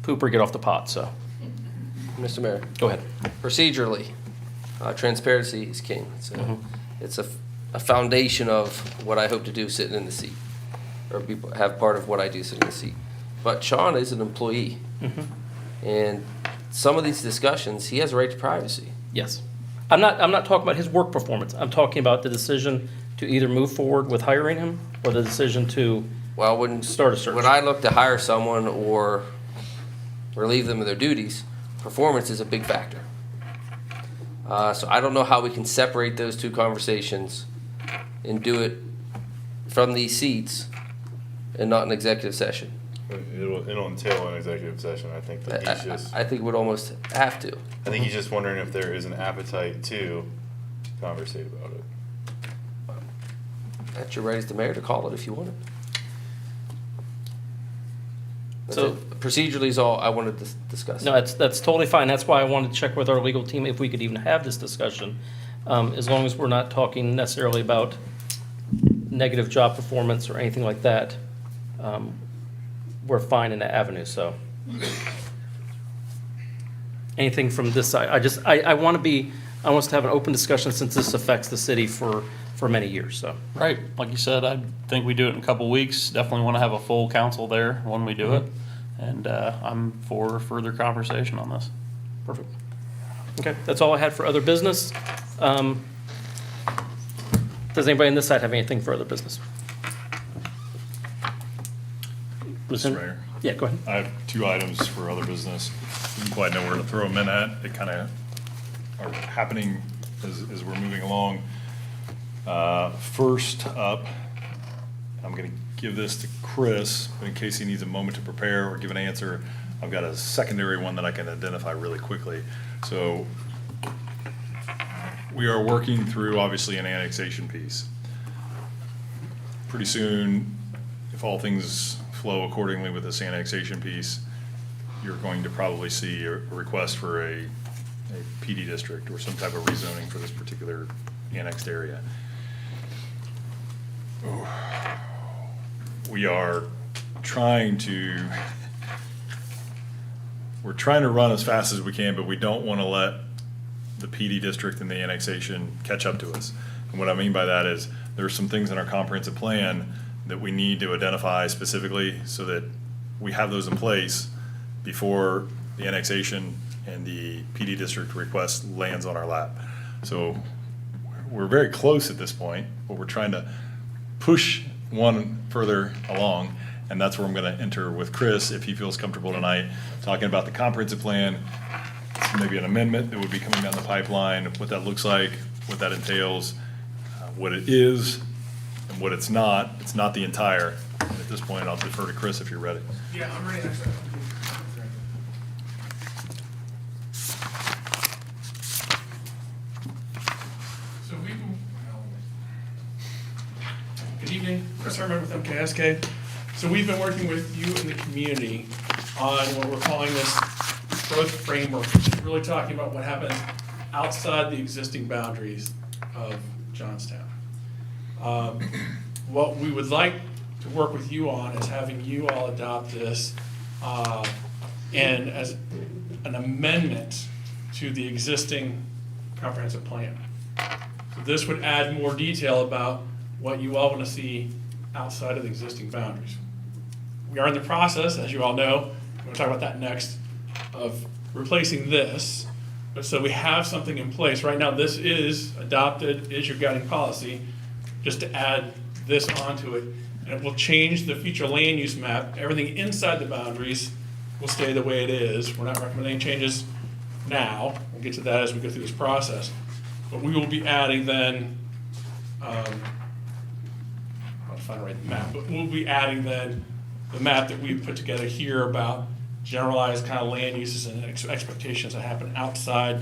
poop or get off the pot, so, Mr. Mayor, go ahead. procedurally, transparency is king. It's a foundation of what I hope to do sitting in the seat, or have part of what I do sitting in the seat. But Sean is an employee, and some of these discussions, he has a right to privacy. Yes. I'm not talking about his work performance. I'm talking about the decision to either move forward with hiring him or the decision to Well, when start a search. When I look to hire someone or relieve them of their duties, performance is a big factor. So I don't know how we can separate those two conversations and do it from these seats and not an executive session. It'll entail an executive session. I think that he's just, I think we'd almost have to. I think he's just wondering if there is an appetite to conversate about it. That's your right as the mayor to call it if you want it. So- Procedurally is all I wanted to discuss. No, that's totally fine. That's why I wanted to check with our legal team if we could even have this discussion. As long as we're not talking necessarily about negative job performance or anything like that, we're fine in that avenue, so. Anything from this side? I want us to have an open discussion since this affects the city for many years, so. Right, like you said, I think we do it in a couple weeks. Definitely want to have a full council there when we do it. And I'm for further conversation on this. Perfect. Okay, that's all I had for other business. Does anybody on this side have anything for other business? Mr. Mayor, Yeah, go ahead. I have 2 items for other business. Didn't quite know where to throw them in at. They kind of are happening as we're moving along. First up, I'm going to give this to Chris, but in case he needs a moment to prepare or give an answer, I've got a secondary one that I can identify really quickly. So we are working through, obviously, an annexation piece. Pretty soon, if all things flow accordingly with this annexation piece, you're going to probably see a request for a PD district or some type of rezoning for this particular annexed area. We are trying to run as fast as we can, but we don't want to let the PD district and the annexation catch up to us. And what I mean by that is there are some things in our comprehensive plan that we need to identify specifically so that we have those in place before the annexation and the PD district request lands on our lap. So we're very close at this point, but we're trying to push one further along, and that's where I'm going to enter with Chris, if he feels comfortable tonight, talking about the comprehensive plan, maybe an amendment that would be coming down the pipeline, what that looks like, what that entails, what it is, and what it's not. It's not the entire. And at this point, I'll defer to Chris if you're ready. Yeah, I'm ready. So good evening, Chris Herman with MKSK. So we've been working with you and the community on what we're calling this growth framework, which is really talking about what happens outside the existing boundaries of Johnstown. What we would like to work with you on is having you all adopt this and as an amendment to the existing comprehensive plan. So this would add more detail about what you all want to see outside of the existing boundaries. We are in the process, as you all know, we're going to talk about that next, of replacing this. But so we have something in place. Right now, this is adopted, is your guiding policy, just to add this onto it. And it will change the future land use map. Everything inside the boundaries will stay the way it is. We're not recommending changes now. We'll get to that as we go through this process. But we will be adding then, I'll find the right map, but we'll be adding then the map that we've put together here about generalized kind of land uses and expectations that happen outside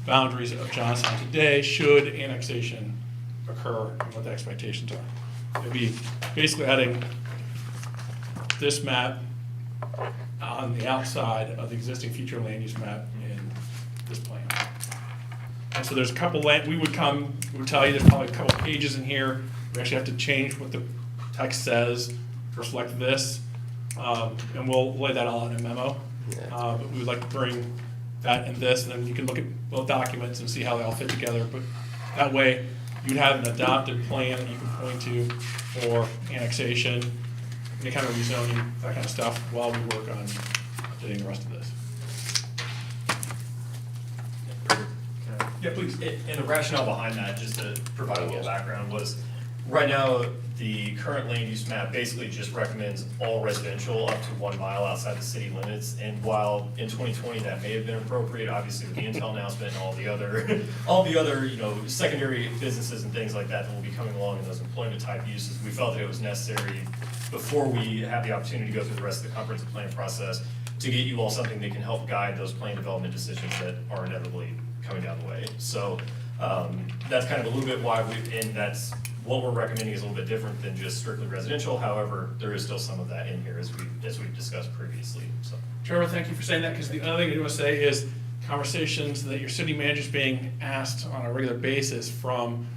boundaries of Johnstown today, should annexation occur, and what the expectations are. It'll be basically adding this map on the outside of the existing future land use map in this plan. And so there's a couple, we would tell you there's probably a couple pages in here. We actually have to change what the text says to reflect this. And we'll lay that all in a memo. But we would like to bring that and this, and then you can look at both documents and see how they all fit together. But that way, you'd have an adopted plan that you can point to for annexation, any kind of rezoning, that kind of stuff, while we work on updating the rest of this. Yeah, please. And the rationale behind that, just to provide a little background, was right now, the current land use map basically just recommends all residential up to 1 mile outside the city limits. And while in 2020 that may have been appropriate, obviously with the Intel announcement and all the other, secondary businesses and things like that that will be coming along in those employment type uses, we felt that it was necessary before we have the opportunity to go through the rest of the comprehensive plan process to get you all something that can help guide those plan development decisions that are inevitably coming down the way. So that's kind of a little bit why and that's what we're recommending is a little bit different than just strictly residential. However, there is still some of that in here as we've discussed previously. So, Trevor, thank you for saying that, because the other thing I want to say is conversations that your city manager is being asked on a regular basis from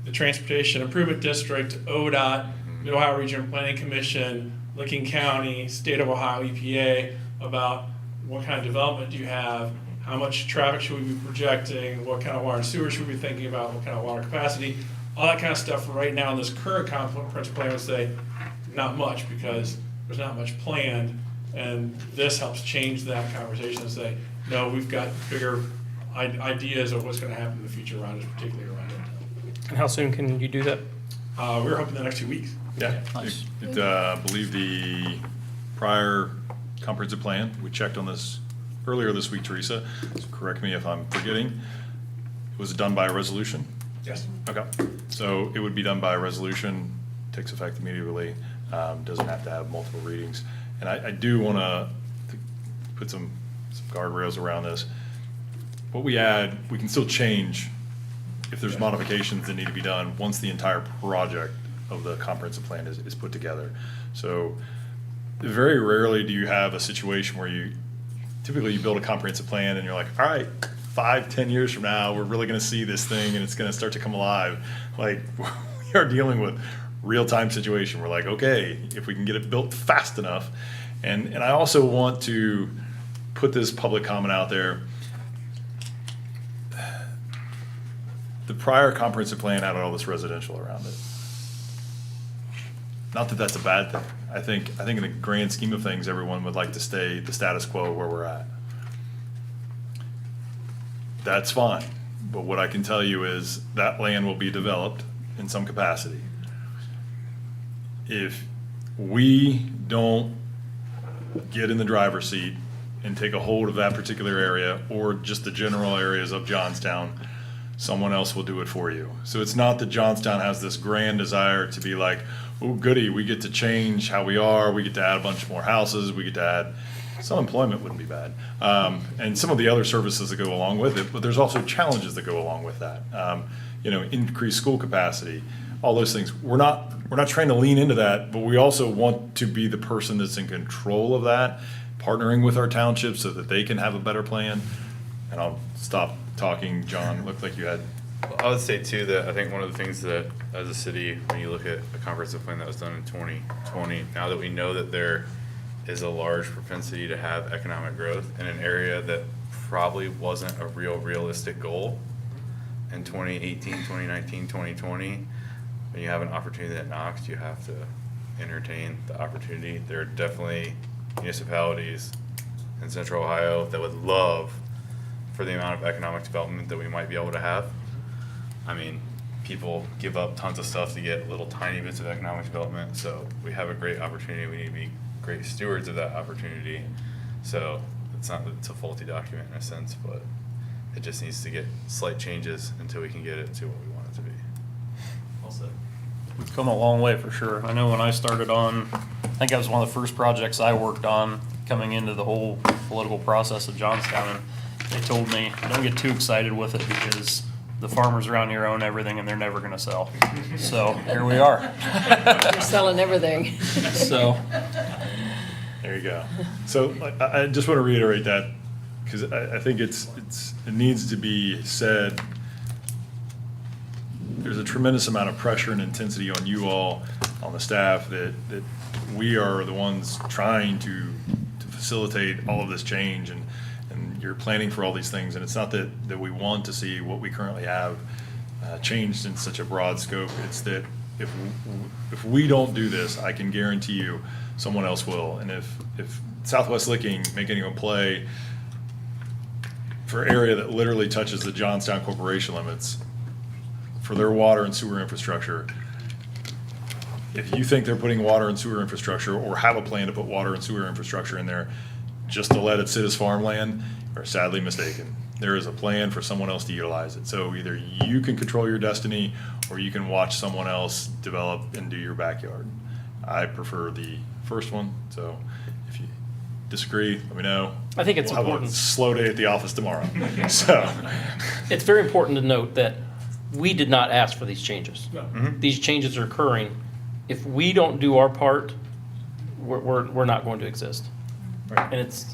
the Transportation Improvement District, ODOT, Mid-Ohio Regional Planning Commission, Licking County, State of Ohio EPA, about what kind of development do you have, how much traffic should we be projecting, what kind of water and sewer should we be thinking about, what kind of water capacity, all that kind of stuff. Right now in this current comprehensive plan, I would say not much, because there's not much planned, and this helps change that conversation and say, no, we've got bigger ideas of what's going to happen in the future around us, particularly around it. And how soon can you do that? We're hoping the next 2 weeks. Yeah. I believe the prior comprehensive plan, we checked on this earlier this week, Teresa, so correct me if I'm forgetting, it was done by a resolution? Yes. Okay, so it would be done by a resolution, takes effect immediately, doesn't have to have multiple readings. And I do want to put some guardrails around this. What we add, we can still change if there's modifications that need to be done once the entire project of the comprehensive plan is put together. So very rarely do you have a situation where typically you build a comprehensive plan and you're like, all right, 5-10 years from now, we're really going to see this thing and it's going to start to come alive. Like, we are dealing with real-time situation. We're like, okay, if we can get it built fast enough. And I also want to put this public comment out there. The prior comprehensive plan had all this residential around it. Not that that's a bad thing. I think in the grand scheme of things, everyone would like to stay the status quo where we're at. That's fine, but what I can tell you is that land will be developed in some capacity. If we don't get in the driver's seat and take a hold of that particular area or just the general areas of Johnstown, someone else will do it for you. So it's not that Johnstown has this grand desire to be like, oh goody, we get to change how we are, we get to add a bunch more houses, we get to add, some employment wouldn't be bad. And some of the other services that go along with it, but there's also challenges that go along with that. Increased school capacity, all those things. We're not trying to lean into that, but we also want to be the person that's in control of that, partnering with our townships so that they can have a better plan. And I'll stop talking. John, it looked like you had. I would say too that I think one of the things that as a city, when you look at a comprehensive plan that was done in 2020, now that we know that there is a large propensity to have economic growth in an area that probably wasn't a realistic goal in 2018, 2019, 2020, when you have an opportunity that knocks, you have to entertain the opportunity. There are definitely municipalities in Central Ohio that would love for the amount of economic development that we might be able to have. I mean, people give up tons of stuff to get little tiny bits of economic development, so we have a great opportunity. We need to be great stewards of that opportunity. So it's not that it's a faulty document in a sense, but it just needs to get slight changes until we can get it to what we want it to be. Well said. We've come a long way for sure. I know when I started on, I think that was one of the first projects I worked on coming into the whole political process of Johnstown. And they told me, don't get too excited with it because the farmers around here own everything and they're never going to sell. So here we are. You're selling everything. So there you go. So I just want to reiterate that because I think it needs to be said there's a tremendous amount of pressure and intensity on you all, on the staff, that we are the ones trying to facilitate all of this change, and you're planning for all these things. And it's not that we want to see what we currently have changed in such a broad scope. It's that if we don't do this, I can guarantee you someone else will. And if Southwest Licking making a play for an area that literally touches the Johnstown Corporation limits for their water and sewer infrastructure, if you think they're putting water and sewer infrastructure or have a plan to put water and sewer infrastructure in there just to let it sit as farmland, are sadly mistaken. There is a plan for someone else to utilize it. So either you can control your destiny, or you can watch someone else develop into your backyard. I prefer the first one, so if you disagree, let me know. I think it's We'll have a important. slow day at the office tomorrow. So, It's very important to note that we did not ask for these changes. No. These changes are occurring. If we don't do our part, we're not going to exist. And it's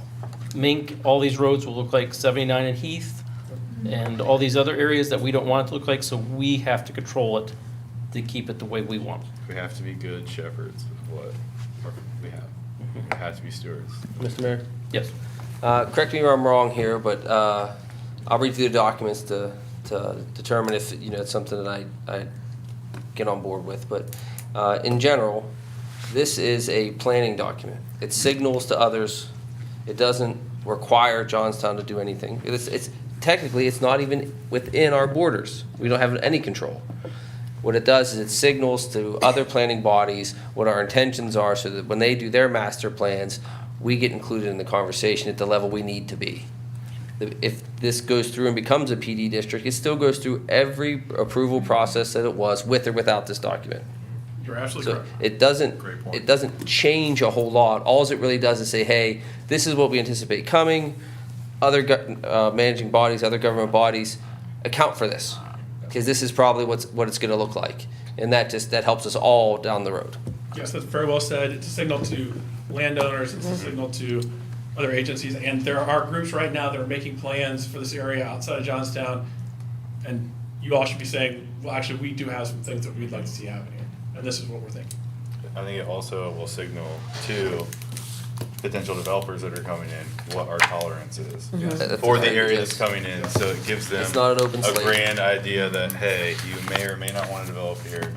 Mink, all these roads will look like 79 and Heath, and all these other areas that we don't want it to look like, so we have to control it to keep it the way we want it. We have to be good shepherds of what we have. We have to be stewards. Mr. Mayor? Yes. Correct me if I'm wrong here, but I'll read through the documents to determine if, it's something that I get on board with. But in general, this is a planning document. It signals to others. It doesn't require Johnstown to do anything. It's technically, it's not even within our borders. We don't have any control. What it does is it signals to other planning bodies what our intentions are, so that when they do their master plans, we get included in the conversation at the level we need to be. If this goes through and becomes a PD district, it still goes through every approval process that it was, with or without this document. You're absolutely So correct. it doesn't change a whole lot. All it really does is say, hey, this is what we anticipate coming. Other managing bodies, other government bodies, account for this, because this is probably what it's going to look like, and that helps us all down the road. Yes, that's very well said. It's a signal to landowners, it's a signal to other agencies, and there are groups right now that are making plans for this area outside of Johnstown, and you all should be saying, well, actually, we do have some things that we'd like to see happen here, and this is what we're thinking. I think it also will signal to potential developers that are coming in what our tolerance is for the area that's coming in. So it gives them It's not an open a slate. grand idea that, hey, you may or may not want to develop here.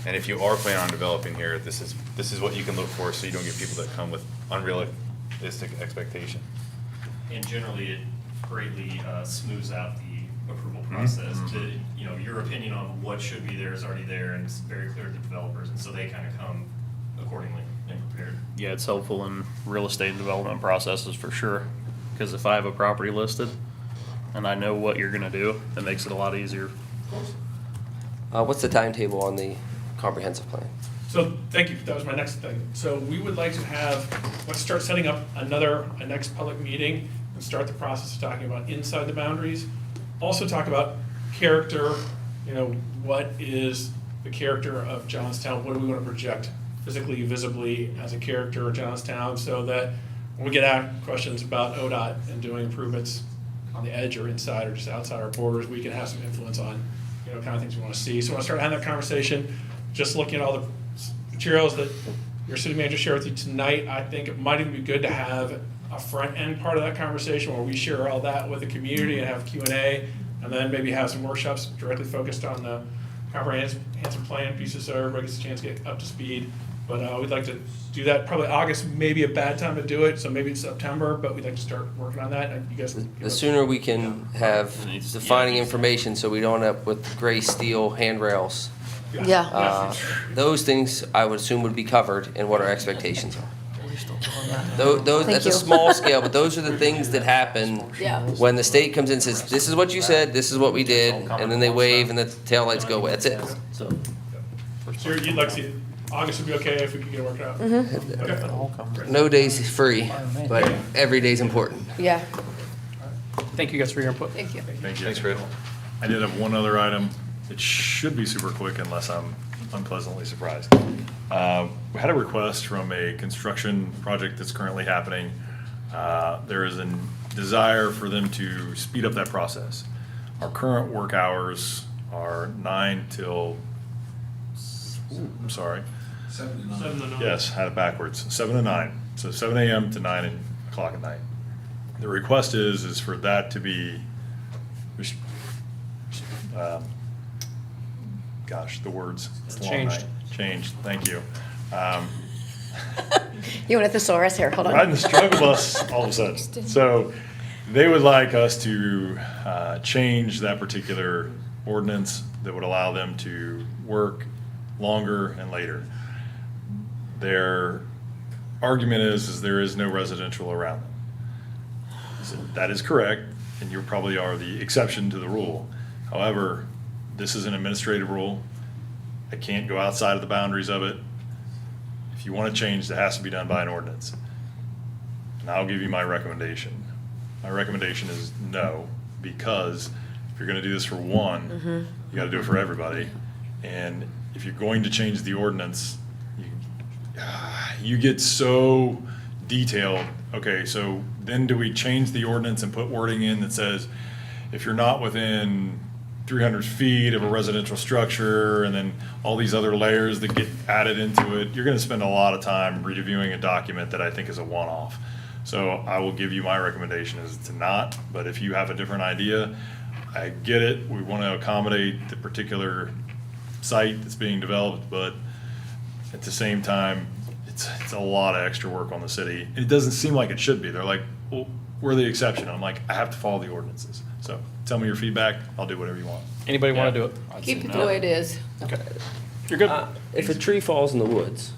And if you are planning on developing here, this is what you can look for, so you don't get people that come with unrealistic expectation. And generally, it greatly smooths out the approval process. Your opinion on what should be there is already there, and it's very clear to developers, and so they kind of come accordingly and prepared. Yeah, it's helpful in real estate development processes for sure. Because if I have a property listed and I know what you're gonna do, it makes it a lot easier. What's the timetable on the comprehensive plan? So, thank you, that was my next thing. So we would like to let's start setting up a next public meeting and start the process of talking about inside the boundaries. Also talk about character, what is the character of Johnstown? What do we want to project physically, visibly as a character of Johnstown, so that when we get asked questions about ODOT and doing improvements on the edge or inside or just outside our borders, we can have some influence on, kind of things we want to see. So when I start having that conversation, just looking at all the materials that your city manager shared with you tonight, I think it might even be good to have a front end part of that conversation where we share all that with the community and have Q&A, and then maybe have some workshops directly focused on the comprehensive plan pieces so everybody gets a chance to get up to speed. But we'd like to do that. Probably August may be a bad time to do it, so maybe it's September, but we'd like to start working on that. You guys can The sooner we can have defining information, so we don't end up with gray steel handrails. Yeah. Those things, I would assume, would be covered in what our expectations are. Those, Thank that's a you. small scale, but those are the things that happen Yeah. when the state comes in and says, this is what you said, this is what we did, and then they wave and the taillights go away. That's it. So you'd like to see August would be okay if we could get it worked out? Okay. No day's free, but every day's important. Yeah. Thank you guys for your input. Thank you. thank you. Thanks, Fred. I did have one other item. It should be super quick unless I'm unpleasantly surprised. We had a request from a construction project that's currently happening. There is a desire for them to speed up that process. Our current work hours are 9 till, I'm sorry, 7 to 9. 7 to 9. yes, had it backwards, 7 to 9. So 7 a.m. to 9 o'clock at night. The request is for that to be, gosh, the words. It's a long Changed. night. Changed, thank you. You want a thesaurus here, hold on. Riding the struggle bus all of a sudden. So they would like us to change that particular ordinance that would allow them to work longer and later. Their argument is there is no residential around them. So that is correct, and you probably are the exception to the rule. However, this is an administrative rule. I can't go outside of the boundaries of it. If you want to change, that has to be done by an ordinance. And I'll give you my recommendation. My recommendation is no, because if you're gonna do this for one, you gotta do it for everybody. And if you're going to change the ordinance, you get so detailed. Okay, so then do we change the ordinance and put wording in that says, if you're not within 300 feet of a residential structure, and then all these other layers that get added into it, you're gonna spend a lot of time reviewing a document that I think is a one-off. So I will give you my recommendation is to not, but if you have a different idea, I get it. We wanna accommodate the particular site that's being developed, but at the same time, it's a lot of extra work on the city. It doesn't seem like it should be. They're like, well, we're the exception. I'm like, I have to follow the ordinances. So tell me your feedback. I'll do whatever you want. Anybody want to do it? Keep it the way it is. You're good. If a tree falls in the woods,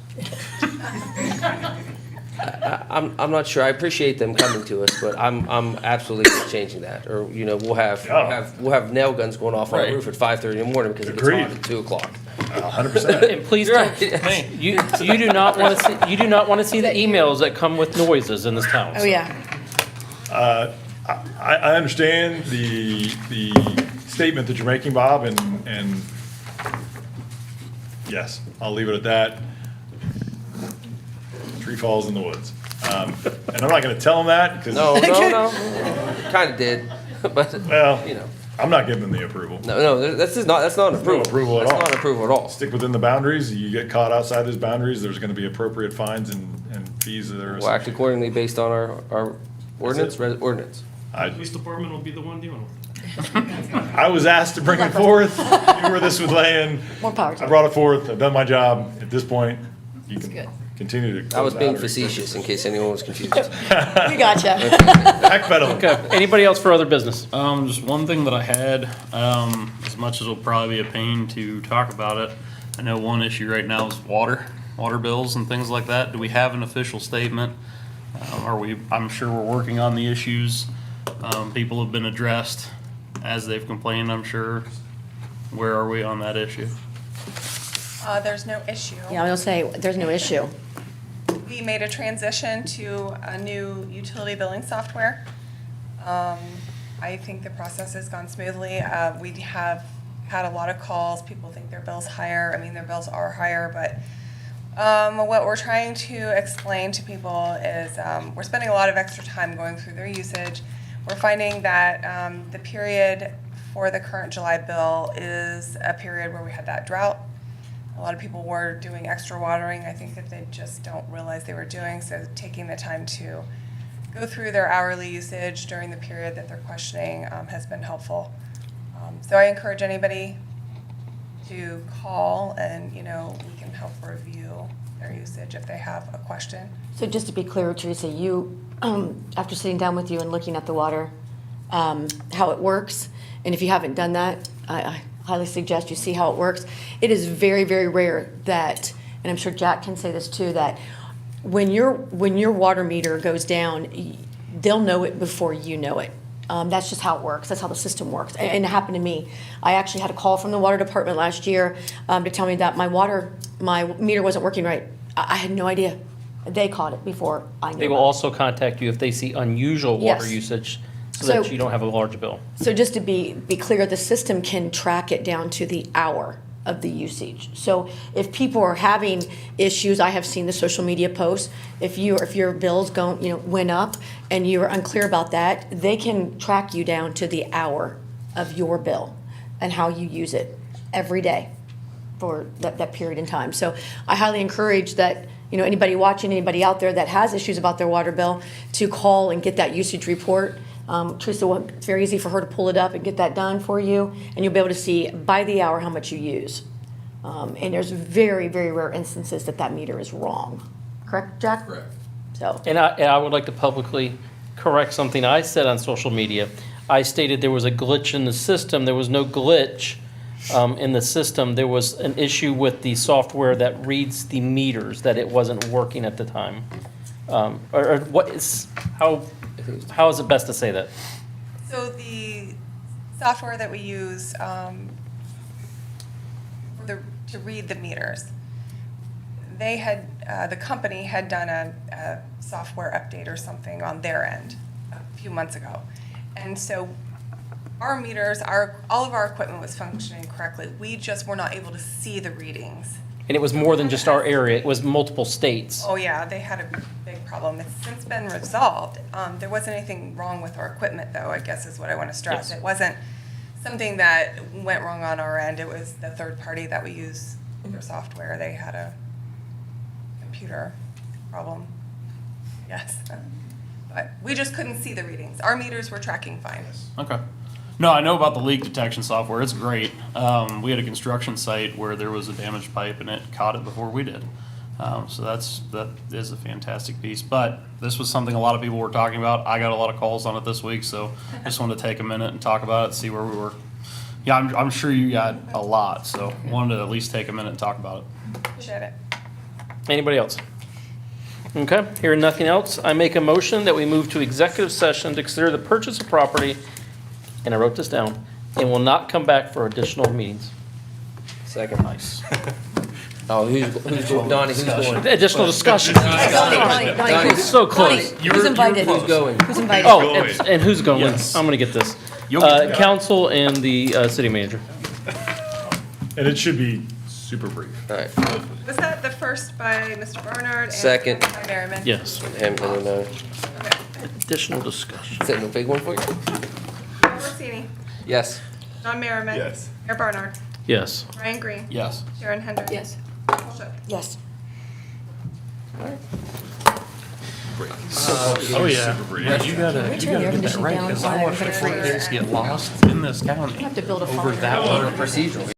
I'm not sure. I appreciate them coming to us, but I'm absolutely changing that. Or, you know, we'll have nail guns going off on the Right. roof at 5:30 in the morning because it gets Agreed. hot at 2 o'clock. 100%. And please don't, Right. you do not want to see, you do not want to see the emails that come with noises in this town. Oh, yeah. I understand the statement that you're making, Bob, and yes, I'll leave it at that. Tree falls in the woods. And I'm not gonna tell them that, because, No. Kind of did, but, well, you know. I'm not giving them the approval. No, that's not an approval. approval at all. That's not an approval at all. Stick within the boundaries. You get caught outside those boundaries, there's gonna be appropriate fines and fees that are. We'll act accordingly based on our ordinance, ordinance. I- Police department will be the one dealing with it. I was asked to bring it forth, knew where this was laying. More power to I you. brought it forth, I've done my job. At this point, you good. can continue to. I was being boundaries. facetious in case anyone was confused. We gotcha. Backpedaling. Okay, anybody else for other business? Just one thing that I had, as much as it'll probably be a pain to talk about it, I know one issue right now is water bills and things like that. Do we have an official statement? I'm sure we're working on the issues. People have been addressed as they've complained, I'm sure. Where are we on that issue? There's no issue. Yeah, I was gonna say, there's no issue. We made a transition to a new utility billing software. I think the process has gone smoothly. We have had a lot of calls. People think their bill's higher. I mean, their bills are higher, but what we're trying to explain to people is we're spending a lot of extra time going through their usage. We're finding that the period for the current July bill is a period where we had that drought. A lot of people were doing extra watering. I think that they just don't realize they were doing, so taking the time to go through their hourly usage during the period that they're questioning has been helpful. So I encourage anybody to call and, you know, we can help review their usage if they have a question. So just to be clear, Teresa, you, after sitting down with you and looking at the water, how it works, and if you haven't done that, I highly suggest you see how it works. It is very, very rare that, and I'm sure Jack can say this too, that when your water meter goes down, they'll know it before you know it. That's just how it works. That's how the system works. And it happened to me. I actually had a call from the water department last year to tell me that my meter wasn't working right. I had no idea. They caught it before I knew. They will about it. also contact you if they see unusual water Yes. usage so that So- you don't have a large bill. So just to be clear, the system can track it down to the hour of the usage. So if people are having issues, I have seen the social media posts, if your bills went up and you were unclear about that, they can track you down to the hour of your bill. and how you use it every day for that period in time. So I highly encourage that, anybody watching, anybody out there that has issues about their water bill, to call and get that usage report. Teresa, it's very easy for her to pull it up and get that done for you, and you'll be able to see by the hour how much you use. And there's very, very rare instances that meter is wrong. Correct, Jack? Correct. So, And I would like to publicly correct something I said on social media. I stated there was a glitch in the system. There was no glitch in the system. There was an issue with the software that reads the meters, that it wasn't working at the time. Or what is, how is it best to say that? So the software that we use to read the meters, they had, the company had done a software update or something on their end a few months ago. And so our meters, all of our equipment was functioning correctly. We just were not able to see the readings. And it was more than just our area, it was multiple states. Oh, yeah, they had a big problem. It's since been resolved. There wasn't anything wrong with our equipment, though, I guess is what I want to stress. Yes. It wasn't something that went wrong on our end. It was the third party that we use their software. They had a computer problem. Yes. But we just couldn't see the readings. Our meters were tracking fine. Okay. No, I know about the leak detection software. It's great. We had a construction site where there was a damaged pipe and it caught it before we did. So that is a fantastic piece. But this was something a lot of people were talking about. I got a lot of calls on it this week, so just wanted to take a minute and talk about it, see where we were. Yeah, I'm sure you got a lot, so wanted to at least take a minute and talk about it. Appreciate it. Anybody else? Okay, hearing nothing else, I make a motion that we move to executive session to consider the purchase of property, and I wrote this down, and will not come back for additional meetings. Second. Nice. Oh, Donnie, who's going? Additional discussion. Donnie, who's- So close. Donnie, who's invited? Who's going? Who's invited? Oh, and who's going? Yes. I'm gonna get this. You'll get Council and the city manager. And it should be super brief. All right. Was that the first by Mr. Barnard? And Second. by Merriman? Yes. Hampton and, Okay. Additional discussion. is that a big one for you? Joe Orsini, Yes. John Merriman. Yes. Mayor Barnard. Yes. Ryan Green. Yes. Sharon Hendrick. Yes. Nicole Shook. Yes. Oh, yeah. You gotta, We turn the air conditioning down. because I watch the Everybody- things get lost in this county. You have to build a Over fire. that one. Procedural.